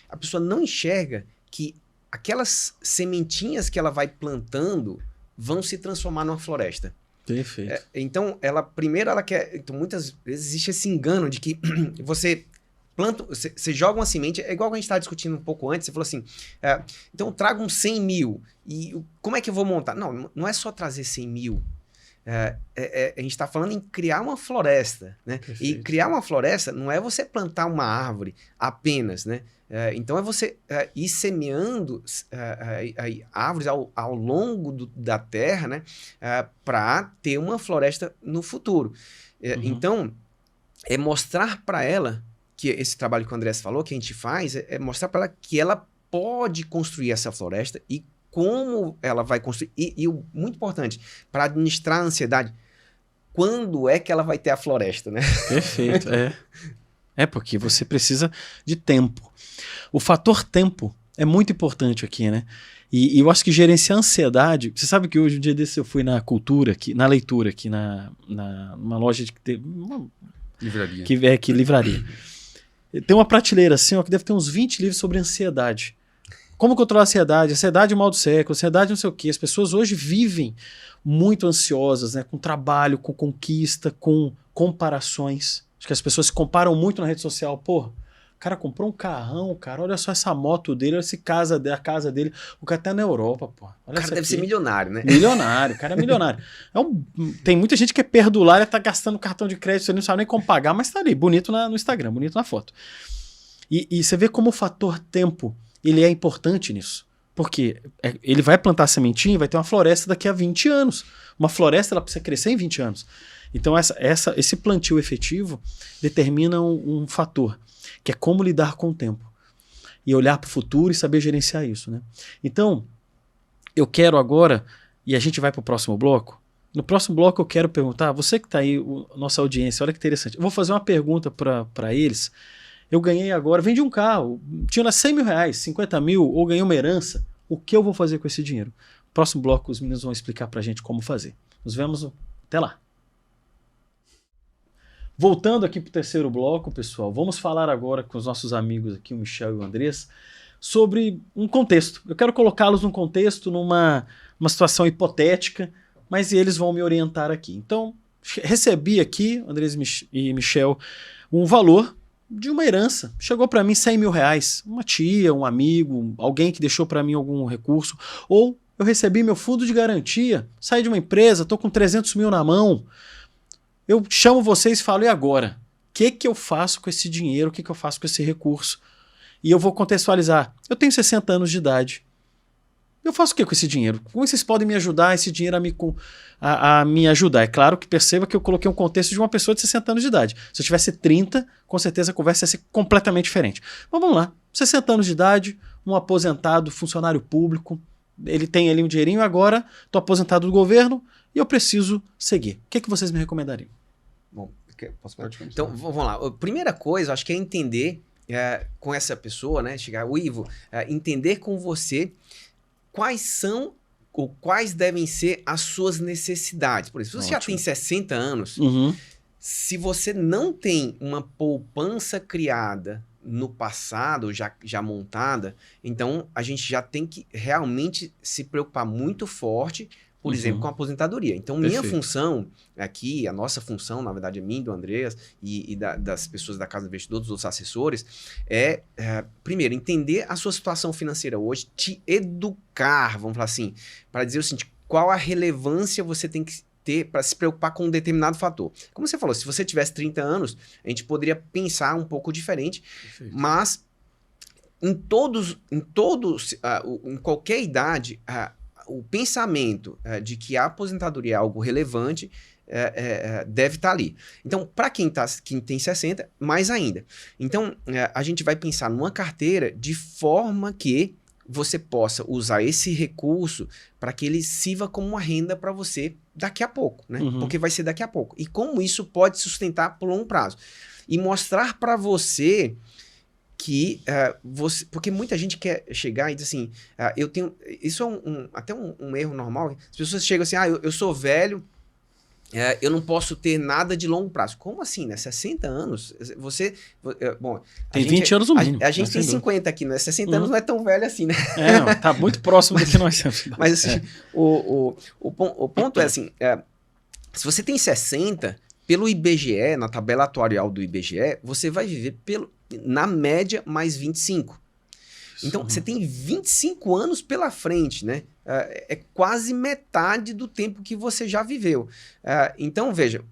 A pessoa não enxerga que aquelas sementinhas que ela vai plantando vão se transformar numa floresta. Perfeito. Então, ela quer... Então, muitas vezes existe esse engano de que você planta... Você joga uma semente, é igual a gente estava discutindo um pouco antes, você falou assim, então traga uns 100 mil, e como é que eu vou montar? Não é só trazer 100 mil, a gente está falando em criar uma floresta, né? E criar uma floresta não é você plantar uma árvore apenas, né? Então é você ir semeando árvores ao longo da terra, né? Para ter uma floresta no futuro. Então, mostrar para ela, que esse trabalho que o Andrés falou, que a gente faz, é mostrar para ela que ela pode construir essa floresta e como ela vai construir. E o muito importante, para administrar a ansiedade, quando é que ela vai ter a floresta, né? Perfeito, É porque você precisa de tempo. O fator tempo é muito importante aqui, né? E eu acho que gerenciar a ansiedade... Você sabe que hoje, um dia desse, eu fui na cultura, na leitura, aqui numa loja de... Livraria. Que livraria. Tem uma prateleira assim, ó, que deve ter uns 20 livros sobre ansiedade. Como controlar a ansiedade? Ansiedade é o mal do século, ansiedade não sei o quê. As pessoas hoje vivem muito ansiosas, né? Com trabalho, com conquista, com comparações. Acho que as pessoas se comparam muito na rede social. Pô, o cara comprou um carrão, cara, olha só essa moto dele, olha a casa dele. O cara tá na Europa, pô. Olha O cara deve ser milionário, né? Milionário, o cara é milionário. Tem muita gente que é perdulária, tá gastando cartão de crédito, você não sabe nem como pagar, mas tá ali, bonito no Instagram, bonito na foto. E você vê como o fator tempo, ele é importante nisso. Porque ele vai plantar a sementinha e vai ter uma floresta daqui a 20 anos. Uma floresta, ela precisa crescer em 20 anos. Então esse plantio efetivo determina um fator, que é como lidar com o tempo. E olhar para o futuro e saber gerenciar isso, né? Então, eu quero agora, e a gente vai para o próximo bloco. No próximo bloco eu quero perguntar, você que está aí, nossa audiência, olha que interessante. Eu vou fazer uma pergunta para eles. Eu ganhei agora, vendi um carro, tinha lá 100 mil reais, 50 mil, ou ganhei uma herança. O que eu vou fazer com esse dinheiro? No próximo bloco os meninos vão explicar para a gente como fazer. Nos vemos até lá. Voltando aqui para o terceiro bloco, pessoal, vamos falar agora com os nossos amigos aqui, o Michel e o Andrés, sobre um contexto. Eu quero colocá-los num contexto, numa situação hipotética, mas eles vão me orientar aqui. Então, recebi aqui, Andrés e Michel, um valor de uma herança. Chegou para mim 100 mil reais. Uma tia, um amigo, alguém que deixou para mim algum recurso. Ou eu recebi meu fundo de garantia, saí de uma empresa, estou com 300 mil na mão. Eu chamo vocês e falo, e agora? O que eu faço com esse dinheiro? O que eu faço com esse recurso? E eu vou contextualizar. Eu tenho 60 anos de idade. Eu faço o que com esse dinheiro? Como vocês podem me ajudar, esse dinheiro a me ajudar? É claro que perceba que eu coloquei um contexto de uma pessoa de 60 anos de idade. Se eu tivesse 30, com certeza a conversa ia ser completamente diferente. Mas vamos lá. 60 anos de idade, um aposentado, funcionário público, ele tem ali um dinheirinho, agora estou aposentado do governo e eu preciso seguir. O que vocês me recomendariam? Bom, posso falar? Então, vamos lá. A primeira coisa, acho que é entender com essa pessoa, né? Chegar, o Ivo, entender com você quais são ou quais devem ser as suas necessidades. Por exemplo, se você já tem 60 anos, se você não tem uma poupança criada no passado, já montada, então a gente já tem que realmente se preocupar muito forte, por exemplo, com a aposentadoria. Então, minha função aqui, a nossa função, na verdade, é minha, do Andrés e das pessoas da Casa do Investidor, dos outros assessores, primeiro, entender a sua situação financeira hoje, te educar, vamos falar assim, para dizer o seguinte, qual a relevância você tem que ter para se preocupar com um determinado fator. Como você falou, se você tivesse 30 anos, a gente poderia pensar um pouco diferente, mas em qualquer idade, o pensamento de que a aposentadoria é algo relevante deve estar ali. Então, para quem tem 60, mais ainda. Então, a gente vai pensar numa carteira de forma que você possa usar esse recurso para que ele sirva como uma renda para você daqui a pouco, né? Porque vai ser daqui a pouco. E como isso pode sustentar por longo prazo. E mostrar para você que porque muita gente quer chegar e dizer assim, eu tenho, isso é até um erro normal, as pessoas chegam assim, eu sou velho, eu não posso ter nada de longo prazo. Como assim, né? 60 anos, você, bom... Tem 20 anos no mínimo. A gente tem 50 aqui, né? 60 anos não é tão velho assim, né? Tá muito próximo do que nós temos. Mas assim, o ponto é assim, se você tem 60, pelo IBGE, na tabela atuarial do IBGE, você vai viver na média, mais 25. Então, você tem 25 anos pela frente, né? É quase metade do tempo que você já viveu. Então, veja,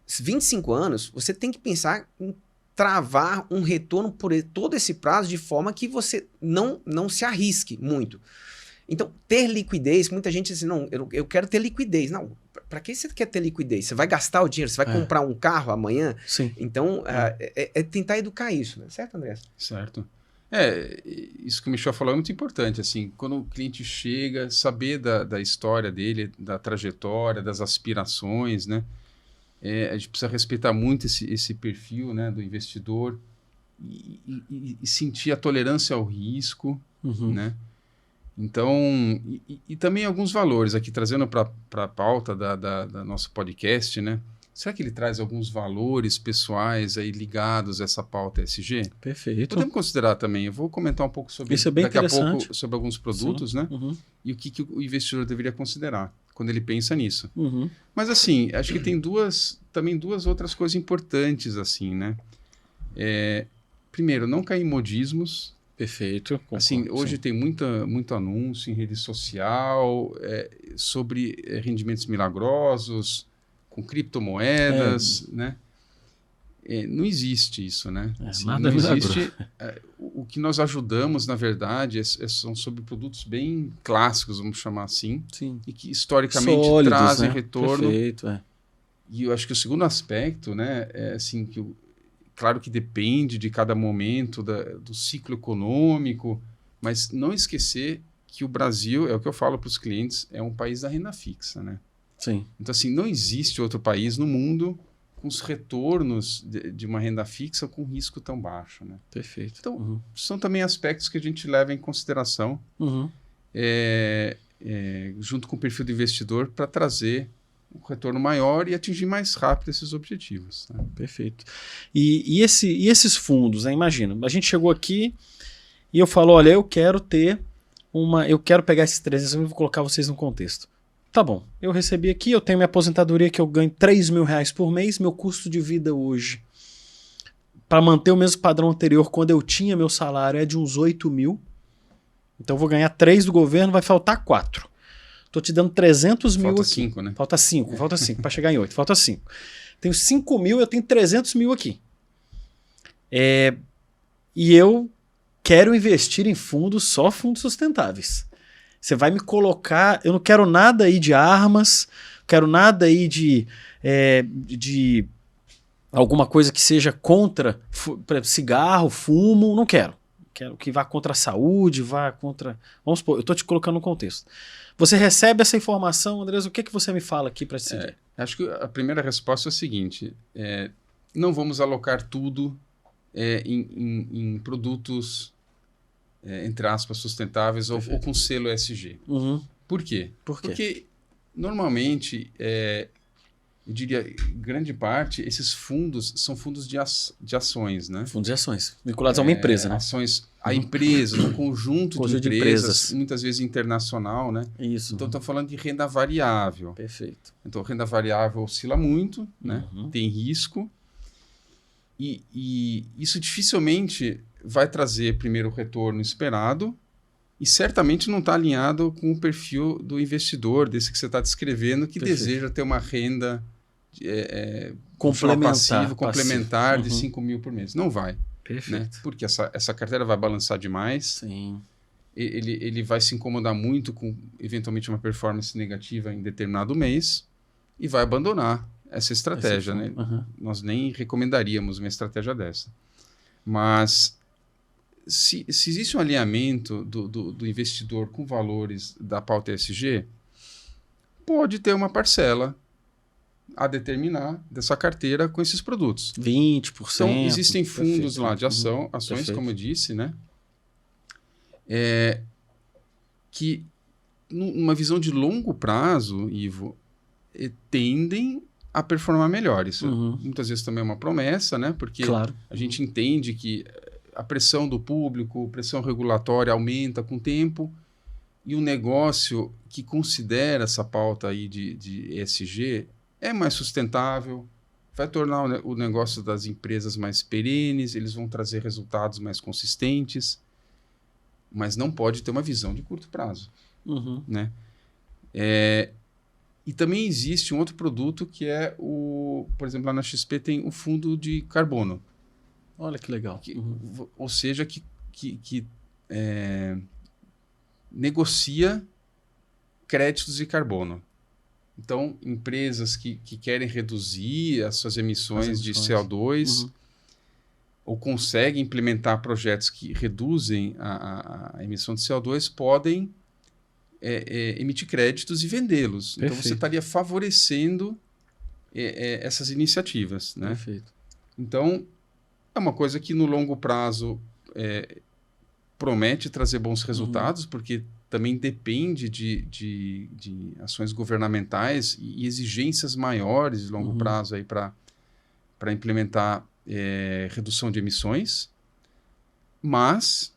25 anos, você tem que pensar em travar um retorno por todo esse prazo de forma que você não se arrisque muito. Então, ter liquidez, muita gente diz assim, não, eu quero ter liquidez. Não, para que você quer ter liquidez? Você vai gastar o dinheiro? Você vai comprar um carro amanhã? Sim. Então, é tentar educar isso, né? Certo, André? Certo. Isso que o Michel falou é muito importante, assim, quando o cliente chega, saber da história dele, da trajetória, das aspirações, né? A gente precisa respeitar muito esse perfil, né, do investidor e sentir a tolerância ao risco, né? Então, e também alguns valores aqui, trazendo para a pauta da nosso podcast, né? Será que ele traz alguns valores pessoais aí ligados a essa pauta ESG? Perfeito. Podemos considerar também. Eu vou comentar um pouco sobre Isso é bem daqui a interessante. pouco sobre alguns produtos, Sim. né? E o que o investidor deveria considerar quando ele pensa nisso. Uhum. Mas assim, acho que tem também duas outras coisas importantes assim, né? Primeiro, não cair em modismos. Perfeito. Concordo, Assim, hoje sim. tem muito anúncio em rede social sobre rendimentos milagrosos, com criptomoedas, né? Não existe isso, né? Assim, nada não milagroso. existe. O que nós ajudamos, na verdade, são sobre produtos bem clássicos, vamos chamar assim, Sim. e que historicamente Sólidos, trazem né? retorno. Perfeito, E eu acho que o segundo aspecto, né, é assim que claro que depende de cada momento do ciclo econômico, mas não esquecer que o Brasil, é o que eu falo para os clientes, é um país da renda fixa, né? Sim. Então, assim, não existe outro país no mundo com os retornos de uma renda fixa com risco tão baixo, né? Perfeito. Então, são também aspectos que a gente leva em consideração junto com o perfil do investidor para trazer um retorno maior e atingir mais rápido esses objetivos. Né? Perfeito. E esses fundos, né? Imagina, a gente chegou aqui e eu falo, olha, eu quero pegar esses 300 mil e vou colocar vocês no contexto. Tá bom, eu recebi aqui, eu tenho minha aposentadoria que eu ganho R$3.000 por mês, meu custo de vida hoje, para manter o mesmo padrão anterior, quando eu tinha meu salário, é de uns 8 mil. Então eu vou ganhar 3 do governo, vai faltar 4. Tô te dando 300 mil aqui. Falta 5, né? Falta 5, para chegar em 8, falta 5. Tenho 5 mil, eu tenho 300 mil aqui. E eu quero investir em fundos, só fundos sustentáveis. Você vai me colocar... Eu não quero nada aí de armas, quero nada aí de alguma coisa que seja contra cigarro, fumo, não quero. Quero que vá contra a saúde, vá contra... Vamos supor, eu estou te colocando no contexto. Você recebe essa informação, Andrés, o que você me fala aqui para decidir? Acho que a primeira resposta é a seguinte, não vamos alocar tudo em produtos, entre aspas, sustentáveis ou com selo ESG. Por quê? Porque normalmente, eu diria, grande parte, esses fundos são fundos de ações, né? Fundos de ações, vinculados a uma empresa, né? Ações a empresas, um conjunto de empresas, muitas vezes internacional, né? Isso. Então, estou falando de renda variável. Perfeito. Então, renda variável oscila muito, né? Tem risco. E isso dificilmente vai trazer, primeiro, o retorno esperado e certamente não está alinhado com o perfil do investidor, desse que você está descrevendo, que deseja ter uma renda complementar de 5 mil por mês. Não vai. Perfeito. Né? Porque essa carteira vai balançar demais. Sim. Ele vai se incomodar muito com, eventualmente, uma performance negativa em determinado mês e vai abandonar essa estratégia. Né? Nós nem recomendaríamos uma estratégia dessa. Mas se existe um alinhamento do investidor com valores da pauta ESG, pode ter uma parcela a determinar dessa carteira com esses produtos. 20%. Então, existem fundos lá de ações, como eu disse, né? Que, numa visão de longo prazo, Ivo, tendem a performar melhor. Isso muitas vezes também é uma promessa, né? Porque a gente entende que a pressão do público, pressão regulatória aumenta com o tempo e o negócio que considera essa pauta aí de ESG é mais sustentável, vai tornar o negócio das empresas mais perenes, eles vão trazer resultados mais consistentes, mas não pode ter uma visão de curto prazo. Né? E também existe um outro produto que é por exemplo, lá na XP tem o fundo de carbono. Olha que legal. Ou seja, que negocia créditos de carbono. Então, empresas que querem reduzir as suas emissões de CO2, ou conseguem implementar projetos que reduzem a emissão de CO2 podem emitir créditos e vendê-los. Então, você estaria favorecendo essas iniciativas, né? Perfeito. Então, é uma coisa que no longo prazo promete trazer bons resultados, porque também depende de ações governamentais e exigências maiores de longo prazo para implementar redução de emissões, mas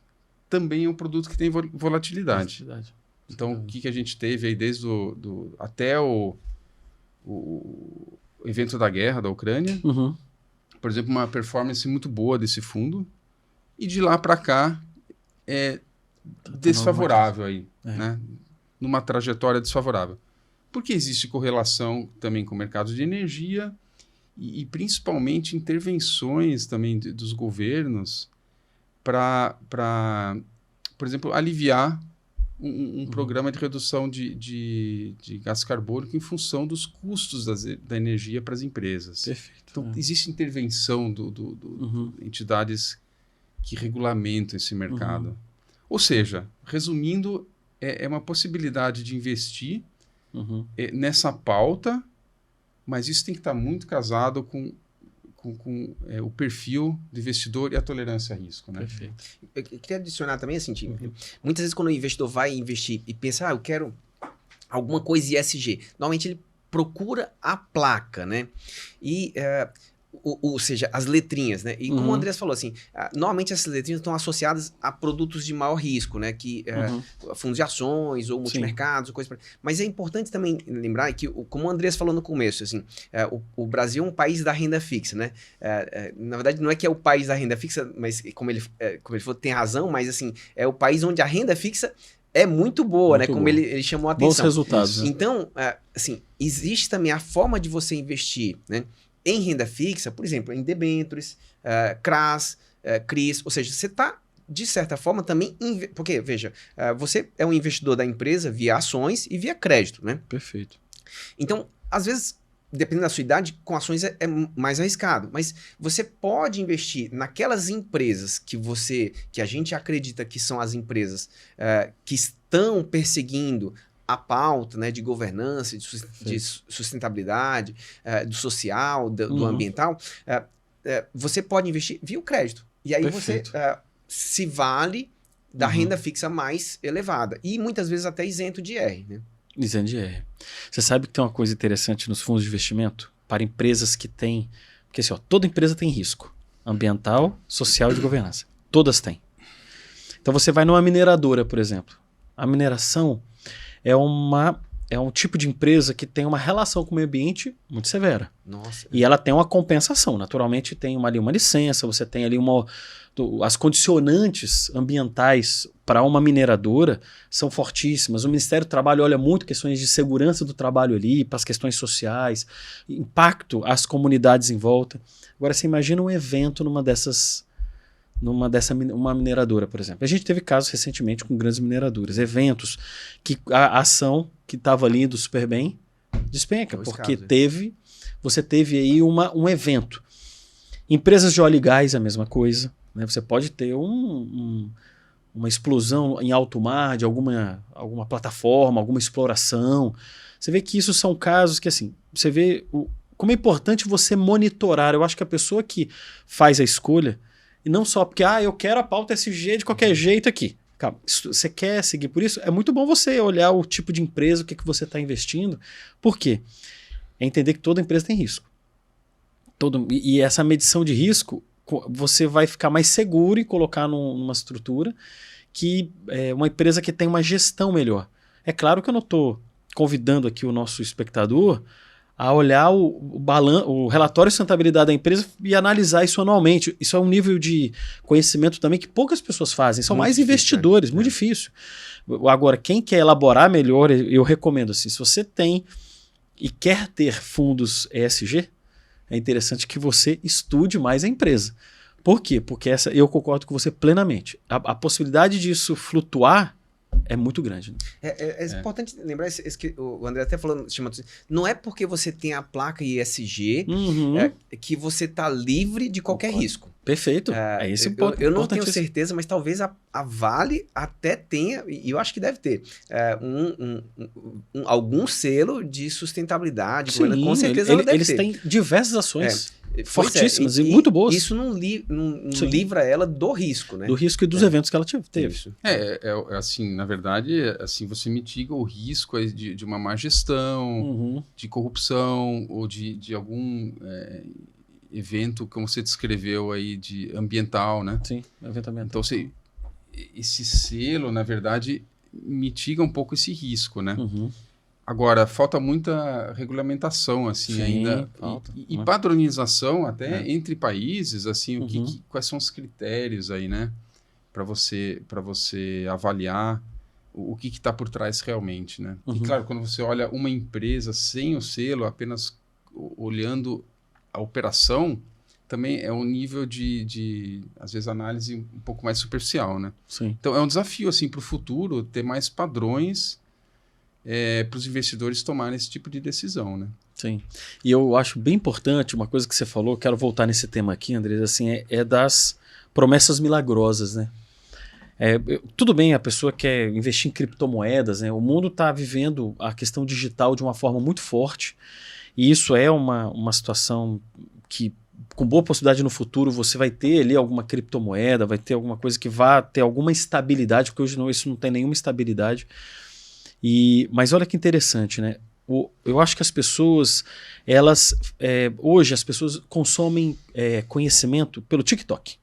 também é um produto que tem volatilidade. Então, o que a gente teve aí desde até o evento da guerra da Ucrânia, por exemplo, uma performance muito boa desse fundo, e de lá para cá desfavorável aí, né? Numa trajetória desfavorável. Porque existe correlação também com o mercado de energia e principalmente intervenções também dos governos para, por exemplo, aliviar um programa de redução de gás carbônico em função dos custos da energia para as empresas. Perfeito. Então, existe intervenção de entidades que regulamentam esse mercado. Ou seja, resumindo, é uma possibilidade de investir nessa pauta, mas isso tem que estar muito casado com o perfil do investidor e a tolerância a risco, né? Perfeito. Eu queria adicionar também, assim, muitas vezes quando o investidor vai investir e pensa, eu quero alguma coisa ESG, normalmente ele procura a placa, né? E... ou seja, as letrinhas, né? E como o Andrés falou, assim, normalmente essas letrinhas estão associadas a produtos de maior risco, né? Que fundos de ações ou multimercados, coisa. Mas é importante também lembrar que, como o Andrés falou no começo, assim, o Brasil é um país da renda fixa, né? Na verdade, não é que é o país da renda fixa, mas como ele falou, tem razão, mas assim, é o país onde a renda fixa é muito boa, muito, né? Como ele chamou a atenção. Bons resultados. Né? Então, assim, existe também a forma de você investir, né? Em renda fixa, por exemplo, em debêntures, CRAs, CRIs, ou seja, você está, de certa forma, também... Porque, veja, você é um investidor da empresa via ações e via crédito, né? Perfeito. Então, às vezes, dependendo da sua idade, com ações é mais arriscado, mas você pode investir naquelas empresas que a gente acredita que são as empresas que estão perseguindo a pauta, né, de governança, de sustentabilidade, do social, do ambiental, você pode investir via o crédito. E aí você se vale da renda fixa mais elevada. E muitas vezes até isento de IR. Né? Isento de IR. Você sabe que tem uma coisa interessante nos fundos de investimento para empresas que têm... Porque assim, toda empresa tem risco. Ambiental, social e de governança. Todas têm. Então você vai numa mineradora, por exemplo. A mineração... é um tipo de empresa que tem uma relação com o meio ambiente muito severa. Nossa. E ela tem uma compensação. Naturalmente tem ali uma licença, você tem ali as condicionantes ambientais para uma mineradora são fortíssimas. O Ministério do Trabalho olha muito questões de segurança do trabalho ali, para as questões sociais, impacto às comunidades em volta. Agora você imagina um evento uma mineradora, por exemplo. A gente teve casos recentemente com grandes mineradoras, eventos que a ação que estava ali indo super bem despenca, porque você teve aí um evento. Empresas de óleo e gás é a mesma coisa, né? Você pode ter uma explosão em alto mar de alguma plataforma, alguma exploração. Você vê que isso são casos que, assim, você vê como é importante você monitorar. Eu acho que a pessoa que faz a escolha, e não só porque, eu quero a pauta SG de qualquer jeito aqui. Calma, você quer seguir por isso? É muito bom você olhar o tipo de empresa, o que você está investindo. Por quê? É entender que toda empresa tem risco. E essa medição de risco, você vai ficar mais seguro e colocar numa estrutura que é uma empresa que tem uma gestão melhor. É claro que eu não estou convidando aqui o nosso espectador a olhar o relatório de sustentabilidade da empresa e analisar isso anualmente. Isso é um nível de conhecimento também que poucas pessoas fazem. São muito mais difícil, investidores, muito difícil. Agora, quem quer elaborar melhor, eu recomendo assim, se você tem e quer ter fundos ESG, é interessante que você estude mais a empresa. Por quê? Porque eu concordo com você plenamente. A possibilidade disso flutuar é muito grande. Né? É importante lembrar isso que o André até falou, não é porque você tem a placa ESG que você está livre de qualquer risco. Perfeito. É esse o ponto. Eu não tenho certeza, mas talvez a Vale até tenha, e eu acho que deve ter, algum selo de sustentabilidade. Sim, com certeza ela deve ter. Eles têm diversas ações fortíssimas e muito boas. Isso não livra ela do risco, né? Do risco e dos eventos que ela teve. Isso. Assim, na verdade, assim, você mitiga o risco aí de uma má gestão, de corrupção ou de algum evento, como você descreveu aí, de ambiental, né? Sim, evento ambiental. Então, esse selo, na verdade, mitiga um pouco esse risco, né? Agora, falta muita regulamentação, assim, Sim, ainda. falta, e padronização até entre países, assim, quais são os critérios aí, né? Para você avaliar o que está por trás realmente, né? E, claro, quando você olha uma empresa sem o selo, apenas olhando a operação, também é um nível de às vezes, análise um pouco mais superficial, né? Sim. Então, é um desafio, assim, para o futuro, ter mais padrões para os investidores tomarem esse tipo de decisão, né? Sim. E eu acho bem importante uma coisa que você falou, quero voltar nesse tema aqui, Andrés, assim, é das promessas milagrosas, né? Tudo bem, a pessoa quer investir em criptomoedas, né? O mundo está vivendo a questão digital de uma forma muito forte, e isso é uma situação que, com boa possibilidade no futuro, você vai ter ali alguma criptomoeda, vai ter alguma coisa que vá ter alguma estabilidade, porque hoje isso não tem nenhuma estabilidade. Mas olha que interessante, né? Eu acho que as pessoas, hoje as pessoas consomem conhecimento pelo TikTok.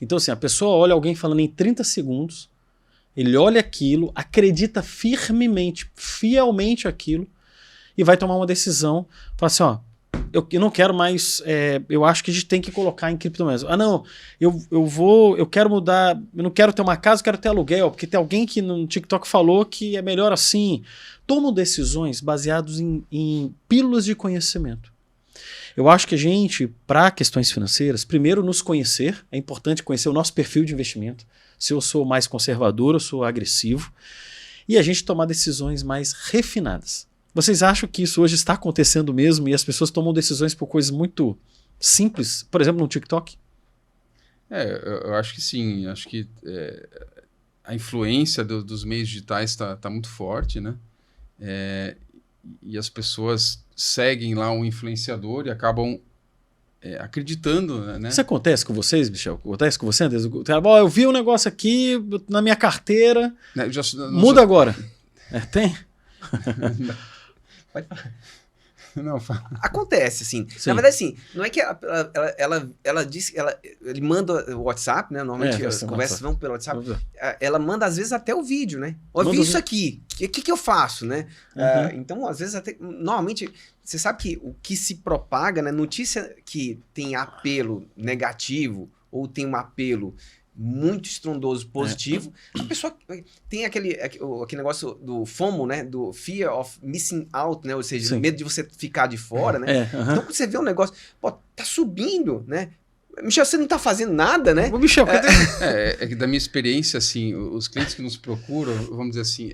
Então, assim, a pessoa olha alguém falando em 30 segundos, ele olha aquilo, acredita fielmente aquilo, e vai tomar uma decisão, fala assim, ó, eu não quero mais, eu acho que a gente tem que colocar em criptomoedas. Ah, não, eu quero mudar, eu não quero ter uma casa, eu quero ter aluguel, porque tem alguém que no TikTok falou que é melhor assim. Tomam decisões baseadas em pílulas de conhecimento. Eu acho que a gente, para questões financeiras, primeiro nos conhecer, é importante conhecer o nosso perfil de investimento, se eu sou mais conservador, eu sou agressivo, e a gente tomar decisões mais refinadas. Vocês acham que isso hoje está acontecendo mesmo e as pessoas tomam decisões por coisas muito simples? Por exemplo, no TikTok? Eu acho que sim. Acho que a influência dos meios digitais está muito forte, né? E as pessoas seguem lá um influenciador e acabam acreditando, né? Isso acontece com vocês, Michel? Acontece com você, Andrés? Eu vi um negócio aqui na minha carteira, muda agora. Tem? Não, acontece, assim. Sim. Na verdade, assim, não é que ela disse, ele manda o WhatsApp, né? Normalmente as conversas vão pelo WhatsApp. Ela manda, às vezes, até o vídeo, né? Eu vi isso aqui, o que eu faço, né? Então, às vezes, até. Normalmente, você sabe que o que se propaga, né? Notícia que tem apelo negativo ou tem um apelo muito estrondoso, positivo, a pessoa tem aquele negócio do FOMO, né? Do Fear of Missing Out, né? Ou seja, medo de você ficar de fora, né? Então, quando você vê um negócio, tá subindo, né? Michel, você não tá fazendo nada, né? Michel, que da minha experiência, assim, os clientes que nos procuram, vamos dizer assim,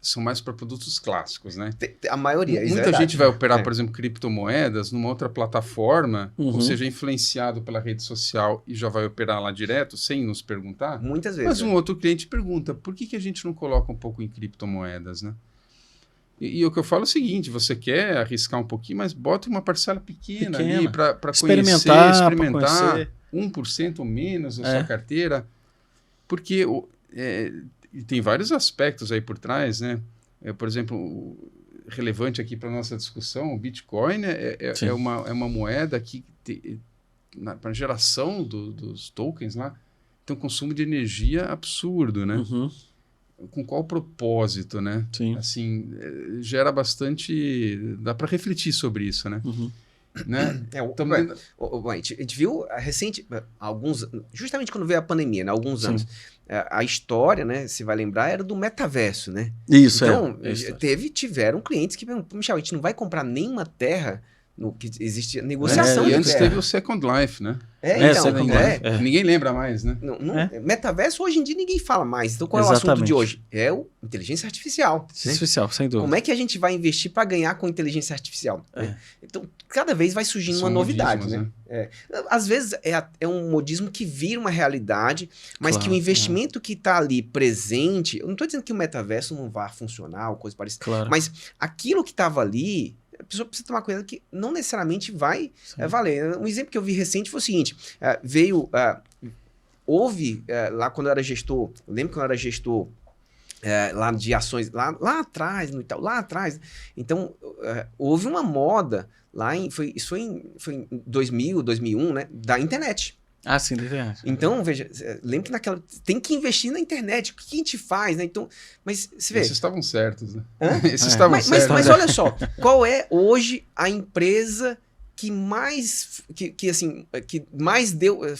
são mais para produtos clássicos, né? A maioria, muita gente vai operar, por exemplo, criptomoedas numa outra plataforma, ou seja, influenciado pela rede social e já vai operar lá direto, sem nos perguntar. Muitas vezes. Mas um outro cliente pergunta, por que a gente não coloca um pouco em criptomoedas, né? E o que eu falo é o seguinte, você quer arriscar um pouquinho, mas bota uma parcela pequena ali para experimentar 1% ou menos da sua carteira, porque... E tem vários aspectos aí por trás, né? Por exemplo, relevante aqui para a nossa discussão, o Bitcoin é uma moeda que, para a geração dos tokens lá, tem um consumo de energia absurdo, né? Com qual propósito, né? Sim. Assim, gera bastante... Dá para refletir sobre isso, né? Né? A gente viu justamente quando veio a pandemia, né, alguns anos, a história, né, se vai lembrar, era do metaverso, né? Isso, então, tiveram clientes que perguntaram, Michel, a gente não vai comprar nenhuma terra que existe negociação. E de antes terra. teve o Second Life, né? Então, Second Life, é. Ninguém lembra mais, né? Metaverso hoje em dia ninguém fala mais. Então qual é o assunto de hoje? É o inteligência artificial. Né? Artificial, sem dúvida. Como é que a gente vai investir para ganhar com inteligência artificial? Né? Então, cada vez vai surgindo São uma novidade. modismos, Né? Às vezes é um modismo que vira uma realidade, mas que o investimento que está ali presente... Eu não estou dizendo que o metaverso não vai funcionar ou coisa parecida, mas aquilo que estava ali... A pessoa precisa tomar cuidado que não necessariamente vai valer. Um exemplo que eu vi recente foi o seguinte: houve, lá quando eu era gestor, eu lembro quando eu era gestor lá de ações, lá atrás, no Itaú, lá atrás. Então, houve uma moda, isso foi em 2000, 2001, né, da internet. Ah, sim, da internet. Então, veja, lembra que naquela... Tem que investir na internet. O que a gente faz, né? Então, mas você vê... Esses estavam certos, né? Esses estavam certos. Mas olha só, qual é hoje a empresa que mais... que mais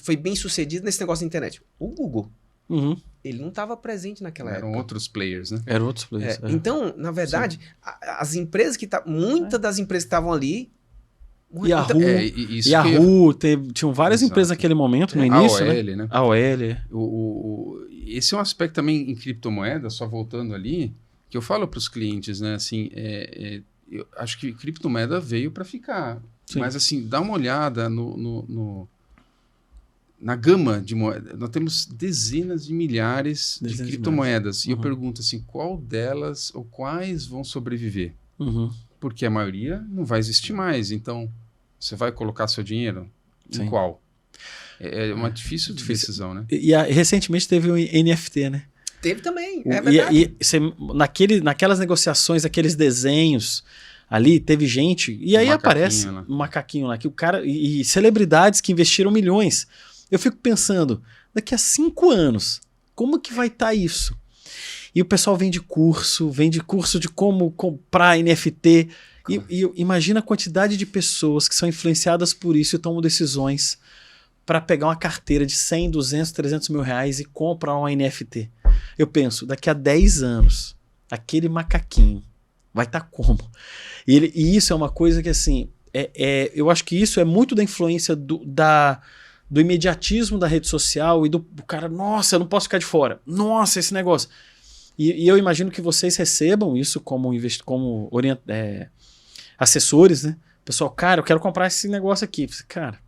foi bem sucedida nesse negócio da internet? O Google. Uhum. Ele não estava presente naquela época. Eram outros players, né? Eram outros players. Então, na verdade, as empresas que estavam... Muitas das empresas que estavam ali... Yahoo, tinham várias empresas naquele momento, no início, né? AOL. Esse é um aspecto também em criptomoeda, só voltando ali, que eu falo para os clientes, né? Assim, eu acho que criptomoeda veio para ficar. Sim. Mas assim, dá uma olhada na gama de moedas. Nós temos dezenas de milhares de criptomoedas. E eu pergunto assim, qual delas ou quais vão sobreviver? Uhum. Porque a maioria não vai existir mais. Então, você vai colocar seu dinheiro em qual? É uma difícil decisão, né? E recentemente teve o NFT, né? Teve também, é verdade. Naquelas negociações, aqueles desenhos ali, teve gente... E aí aparece um macaquinho lá, que o cara... E celebridades que investiram milhões. Eu fico pensando, daqui a 5 anos, como que vai estar isso? E o pessoal vende curso de como comprar NFT. E imagina a quantidade de pessoas que são influenciadas por isso e tomam decisões para pegar uma carteira de 100, 200, 300 mil reais e comprar um NFT. Eu penso, daqui a 10 anos, aquele macaquinho vai estar como? E isso é uma coisa que, assim, eu acho que isso é muito da influência do imediatismo da rede social e do cara, nossa, eu não posso ficar de fora. Nossa, esse negócio... E eu imagino que vocês recebam isso como assessores, né? Pessoal, cara, eu quero comprar esse negócio aqui. Cara,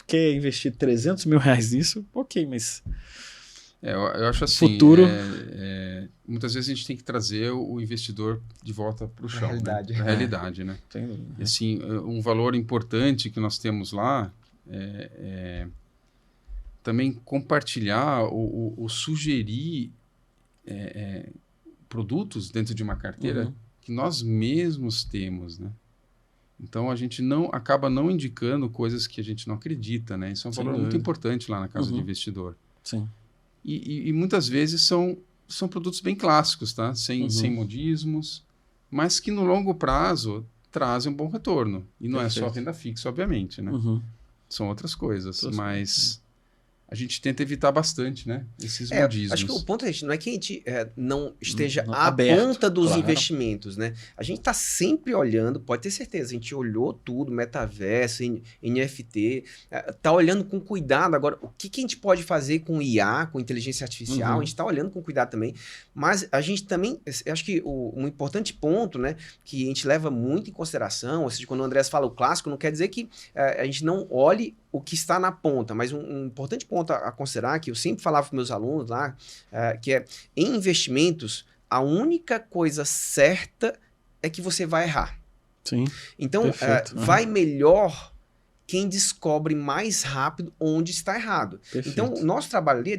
quer investir 300 mil reais nisso? Ok, mas... eu acho assim, futuro... muitas vezes a gente tem que trazer o investidor de volta para o chão, realidade. Né? Para a realidade, né? E, assim, um valor importante que nós temos lá também compartilhar ou sugerir produtos dentro de uma carteira que nós mesmos temos, né? Então a gente acaba não indicando coisas que a gente não acredita, né? Isso é um valor muito importante lá na casa do investidor. Sim. E muitas vezes são produtos bem clássicos, tá? Sem modismos, mas que no longo prazo trazem um bom retorno. E não é só renda fixa, obviamente, né? São outras coisas, mas... A gente tenta evitar bastante, né? Esses modismos. Acho que o ponto não é que a gente não esteja à aberto, ponta dos investimentos, né? A gente está sempre olhando, pode ter certeza, a gente olhou tudo, metaverso, NFT, está olhando com cuidado. Agora, o que a gente pode fazer com IA, com inteligência artificial? A gente está olhando com cuidado também, mas a gente também, acho que um importante ponto, né, que a gente leva muito em consideração, ou seja, quando o Andrés fala o clássico, não quer dizer que a gente não olhe o que está na ponta, mas um importante ponto a considerar, que eu sempre falava para meus alunos lá, que em investimentos, a única coisa certa é que você vai errar. Sim. Então, vai melhor quem descobre mais rápido onde está errado. Perfeito. Então, o nosso trabalho ali é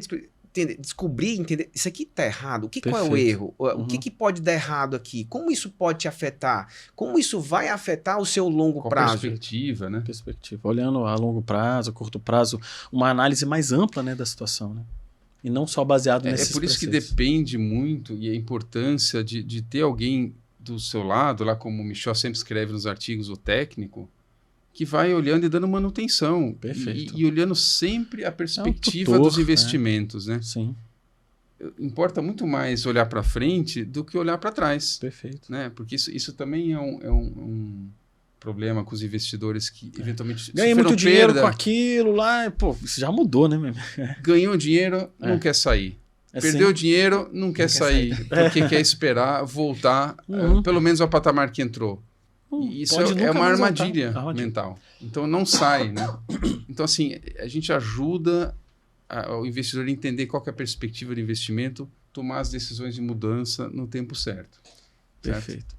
descobrir, entender, isso aqui está errado, qual é o erro? O que pode dar errado aqui? Como isso pode te afetar? Como isso vai afetar o seu longo prazo? Perspectiva, né? Perspectiva. Olhando a longo prazo, a curto prazo, uma análise mais ampla, né, da situação, né? E não só baseado nesses É por isso preceitos. que depende muito, e a importância de ter alguém do seu lado, lá como o Michel sempre escreve nos artigos, o técnico, que vai olhando e dando manutenção. Perfeito. E olhando sempre a perspectiva tutor, dos investimentos, né? Sim. Importa muito mais olhar para frente do que olhar para trás. Perfeito. Né? Porque isso também é um problema com os investidores que eventualmente Ganhei sofreram muito dinheiro perda, com aquilo lá. Pô, isso já mudou, né? ganhou dinheiro, não quer sair. Perdeu dinheiro, não quer sair. Porque quer esperar voltar, pelo menos ao patamar que entrou. E isso é uma armadilha mental. Então não sai, né? Então, assim, a gente ajuda o investidor a entender qual que é a perspectiva de investimento, tomar as decisões de mudança no tempo certo. Perfeito.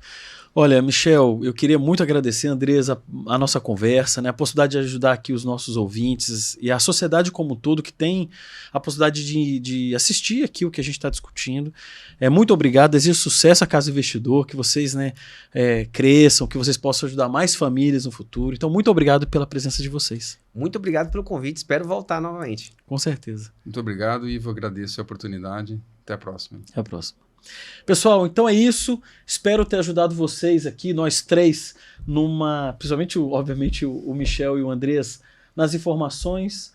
Olha, Michel, eu queria muito agradecer, Andresa, a nossa conversa, né, a possibilidade de ajudar aqui os nossos ouvintes e a sociedade como um todo que tem a possibilidade de assistir aqui o que a gente está discutindo. Muito obrigado, desejo sucesso à Casa Investidor, que vocês, né, cresçam, que vocês possam ajudar mais famílias no futuro. Então, muito obrigado pela presença de vocês. Muito obrigado pelo convite, espero voltar novamente. Com certeza. Muito obrigado, Ivo, agradeço a oportunidade. Até a próxima. Até a próxima. Pessoal, então é isso. Espero ter ajudado vocês aqui, nós três, principalmente, obviamente, o Michel e o Andrés, nas informações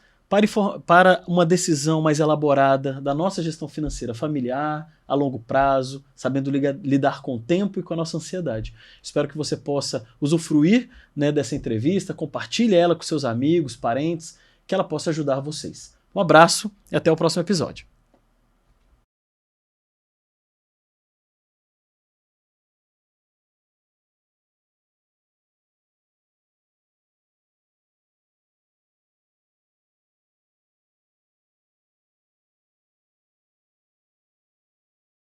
para uma decisão mais elaborada da nossa gestão financeira familiar, a longo prazo, sabendo lidar com o tempo e com a nossa ansiedade. Espero que você possa usufruir, né, dessa entrevista, compartilhe ela com seus amigos, parentes, que ela possa ajudar vocês. Um abraço e até o próximo episódio.